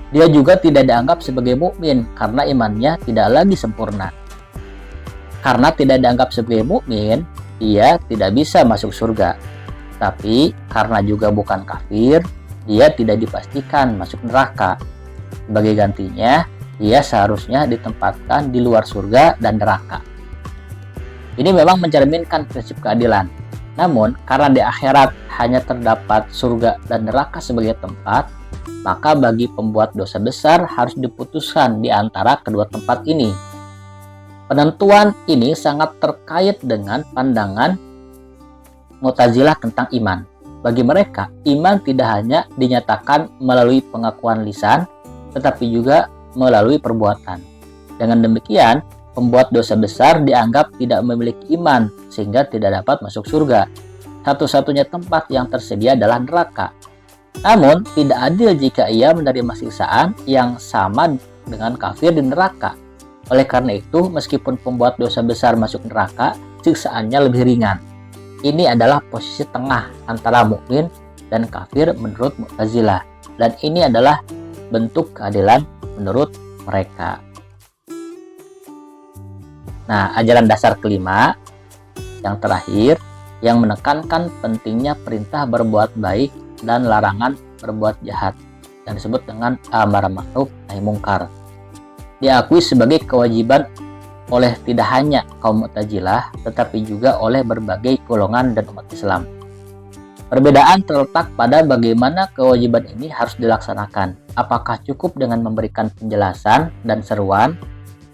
dia juga tidak dianggap sebagai mukmin karena imannya tidak lagi sempurna. Karena tidak dianggap sebagai mukmin, dia tidak bisa masuk surga. Tapi karena juga bukan kafir, dia tidak dipastikan masuk neraka. Sebagai gantinya, dia seharusnya ditempatkan di luar surga dan neraka. Ini memang mencerminkan prinsip keadilan. Namun, karena di akhirat hanya terdapat surga dan neraka sebagai tempat, maka bagi pembuat dosa besar harus diputuskan di antara kedua tempat ini. Penentuan ini sangat terkait dengan pandangan Mu'tazilah tentang iman. Bagi mereka, iman tidak hanya dinyatakan melalui pengakuan lisan, tetapi juga melalui perbuatan. Dengan demikian, pembuat dosa besar dianggap tidak memiliki iman, sehingga tidak dapat masuk surga. Satu-satunya tempat yang tersedia adalah neraka. Namun, tidak adil jika ia menerima siksaan yang sama dengan kafir di neraka. Oleh karena itu, meskipun pembuat dosa besar masuk neraka, siksaannya lebih ringan. Ini adalah posisi tengah antara mukmin dan kafir menurut Mu'tazilah, dan ini adalah bentuk keadilan menurut mereka. Nah, ajaran dasar kelima, yang terakhir, yang menekankan pentingnya perintah berbuat baik dan larangan berbuat jahat, yang disebut dengan amar ma'ruf nahi mungkar. Diakui sebagai kewajiban oleh tidak hanya kaum Mu'tazilah, tetapi juga oleh berbagai golongan dan umat Islam. Perbedaan terletak pada bagaimana kewajiban ini harus dilaksanakan. Apakah cukup dengan memberikan penjelasan dan seruan,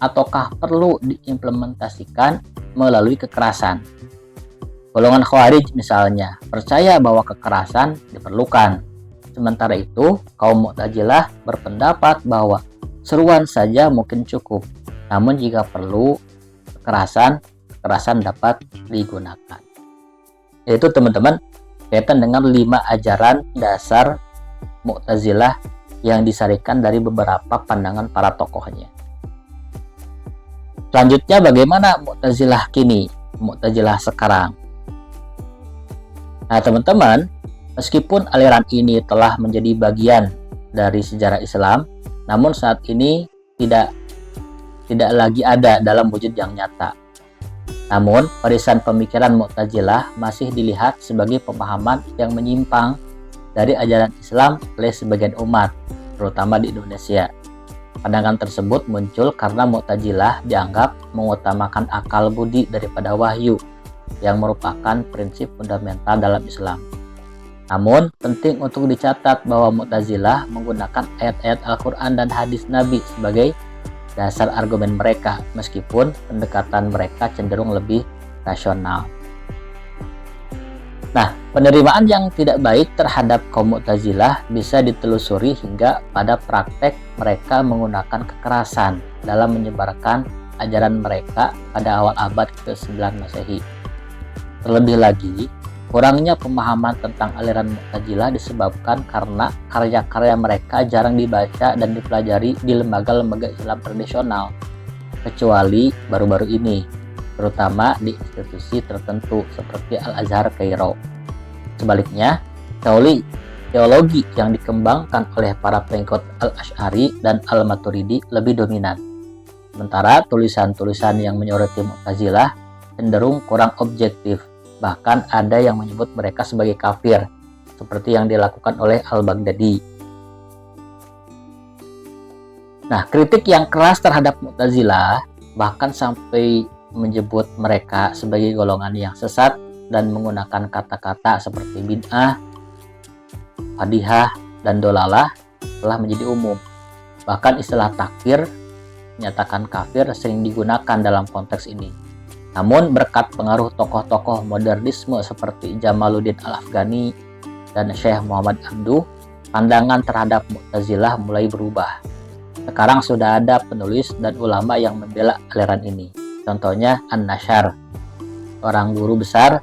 ataukah perlu diimplementasikan melalui kekerasan? Golongan Khawarij misalnya percaya bahwa kekerasan diperlukan. Sementara itu, kaum Mu'tazilah berpendapat bahwa seruan saja mungkin cukup. Namun jika perlu kekerasan dapat digunakan. Yaitu teman-teman, kaitan dengan 5 ajaran dasar Mu'tazilah yang disarikan dari beberapa pandangan para tokohnya. Selanjutnya, bagaimana Mu'tazilah kini, Mu'tazilah sekarang? Nah, teman-teman, meskipun aliran ini telah menjadi bagian dari sejarah Islam, namun saat ini tidak lagi ada dalam wujud yang nyata. Namun, warisan pemikiran Mu'tazilah masih dilihat sebagai pemahaman yang menyimpang dari ajaran Islam oleh sebagian umat, terutama di Indonesia. Pandangan tersebut muncul karena Mu'tazilah dianggap mengutamakan akal budi daripada wahyu, yang merupakan prinsip fundamental dalam Islam. Namun, penting untuk dicatat bahwa Mu'tazilah menggunakan ayat-ayat Al-Quran dan hadis Nabi sebagai dasar argumen mereka, meskipun pendekatan mereka cenderung lebih rasional. Nah, penerimaan yang tidak baik terhadap kaum Mu'tazilah bisa ditelusuri hingga pada praktek mereka menggunakan kekerasan dalam menyebarkan ajaran mereka pada awal abad ke-9 Masehi. Terlebih lagi, kurangnya pemahaman tentang aliran Mu'tazilah disebabkan karena karya-karya mereka jarang dibaca dan dipelajari di lembaga-lembaga Islam tradisional, kecuali baru-baru ini, terutama di institusi tertentu seperti Al-Azhar Kairo. Sebaliknya, teologi yang dikembangkan oleh para pengikut Al-Asy'ari dan Al-Maturidi lebih dominan. Sementara tulisan-tulisan yang menyoroti Mu'tazilah cenderung kurang objektif, bahkan ada yang menyebut mereka sebagai kafir, seperti yang dilakukan oleh Al-Baghdadi. Nah, kritik yang keras terhadap Mu'tazilah bahkan sampai menyebut mereka sebagai golongan yang sesat dan menggunakan kata-kata seperti bid'ah, fadihah, dan dolalah telah menjadi umum. Bahkan istilah takfir, menyatakan kafir, sering digunakan dalam konteks ini. Namun berkat pengaruh tokoh-tokoh modernisme seperti Jamaluddin Al-Afghani dan Syekh Muhammad Abduh, pandangan terhadap Mu'tazilah mulai berubah. Sekarang sudah ada penulis dan ulama yang membela aliran ini. Contohnya An-Nasyar, seorang guru besar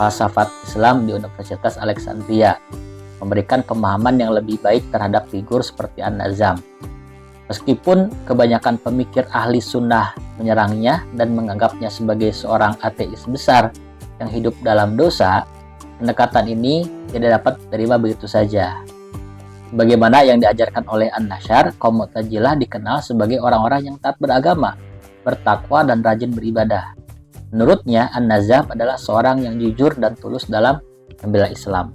falsafat Islam di Universitas Alexandria, memberikan pemahaman yang lebih baik terhadap figur seperti An-Nazam. Meskipun kebanyakan pemikir ahli sunnah menyerangnya dan menganggapnya sebagai seorang ateis besar yang hidup dalam dosa, pendekatan ini tidak dapat diterima begitu saja. Bagaimana yang diajarkan oleh An-Nasyar, kaum Mu'tazilah dikenal sebagai orang-orang yang taat beragama, bertakwa, dan rajin beribadah. Menurutnya, An-Nazam adalah seorang yang jujur dan tulus dalam membela Islam.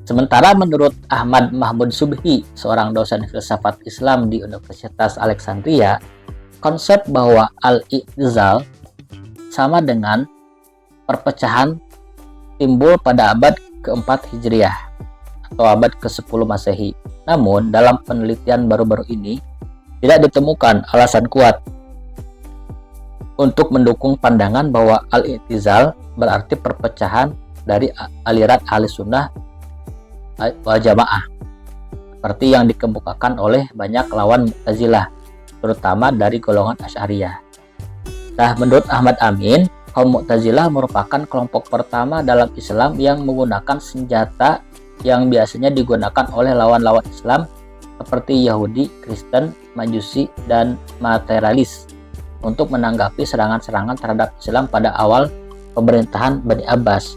Sementara menurut Ahmad Mahmud Subhi, seorang dosen filsafat Islam di Universitas Alexandria, konsep bahwa al-i'tizal sama dengan perpecahan timbul pada abad ke-4 Hijriah atau abad ke-10 Masehi. Namun, dalam penelitian baru-baru ini tidak ditemukan alasan kuat untuk mendukung pandangan bahwa al-i'tizal berarti perpecahan dari aliran ahli sunnah wal jamaah, seperti yang dikemukakan oleh banyak lawan Mu'tazilah, terutama dari golongan Asy'ariyah. Nah, menurut Ahmad Amin, kaum Mu'tazilah merupakan kelompok pertama dalam Islam yang menggunakan senjata yang biasanya digunakan oleh lawan-lawan Islam seperti Yahudi, Kristen, Majusi, dan materialis untuk menanggapi serangan-serangan terhadap Islam pada awal pemerintahan Bani Abbas.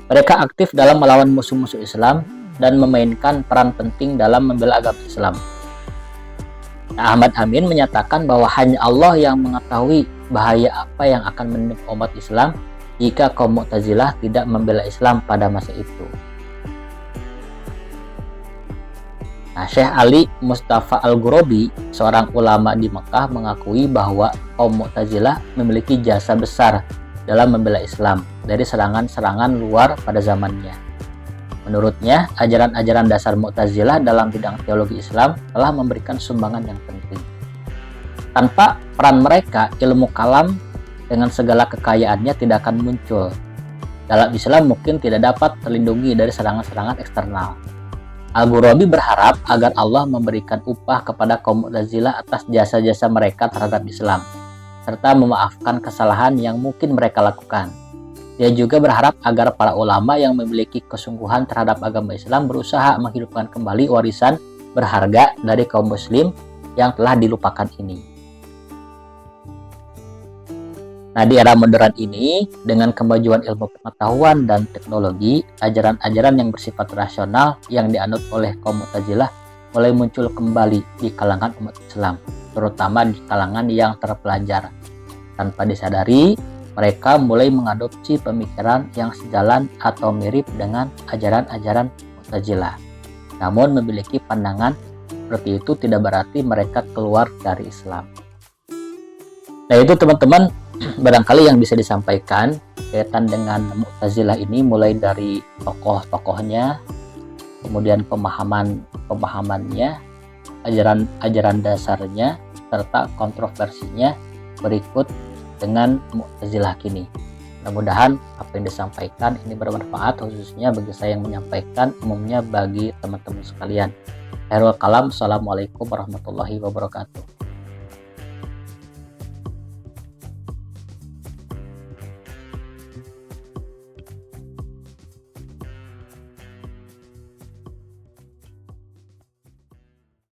Mereka aktif dalam melawan musuh-musuh Islam dan memainkan peran penting dalam membela agama Islam. Ahmad Amin menyatakan bahwa hanya Allah yang mengetahui bahaya apa yang akan menimpa umat Islam jika kaum Mu'tazilah tidak membela Islam pada masa itu. Nah, Syekh Ali Mustafa Al-Ghurabi, seorang ulama di Mekah, mengakui bahwa kaum Mu'tazilah memiliki jasa besar dalam membela Islam dari serangan-serangan luar pada zamannya. Menurutnya, ajaran-ajaran dasar Mu'tazilah dalam bidang teologi Islam telah memberikan sumbangan yang penting. Tanpa peran mereka, ilmu kalam dengan segala kekayaannya tidak akan muncul. Dalam Islam mungkin tidak dapat terlindungi dari serangan-serangan eksternal. Al-Ghurabi berharap agar Allah memberikan upah kepada kaum Mu'tazilah atas jasa-jasa mereka terhadap Islam, serta memaafkan kesalahan yang mungkin mereka lakukan. Dia juga berharap agar para ulama yang memiliki kesungguhan terhadap agama Islam berusaha menghidupkan kembali warisan berharga dari kaum muslim yang telah dilupakan ini. Nah, di era modern ini, dengan kemajuan ilmu pengetahuan dan teknologi, ajaran-ajaran yang bersifat rasional yang dianut oleh kaum Mu'tazilah mulai muncul kembali di kalangan umat Islam, terutama di kalangan yang terpelajar. Tanpa disadari, mereka mulai mengadopsi pemikiran yang sejalan atau mirip dengan ajaran-ajaran Mu'tazilah. Namun memiliki pandangan seperti itu tidak berarti mereka keluar dari Islam. Nah itu teman-teman barangkali yang bisa disampaikan kaitan dengan Mu'tazilah ini, mulai dari tokoh-tokohnya, kemudian pemahamannya, ajaran dasarnya, serta kontroversinya berikut dengan Mu'tazilah kini. Mudah-mudahan apa yang disampaikan ini bermanfaat, khususnya bagi saya yang menyampaikan, umumnya bagi teman-teman sekalian. Khairul kalam. Assalamualaikum warahmatullahi wabarakatuh.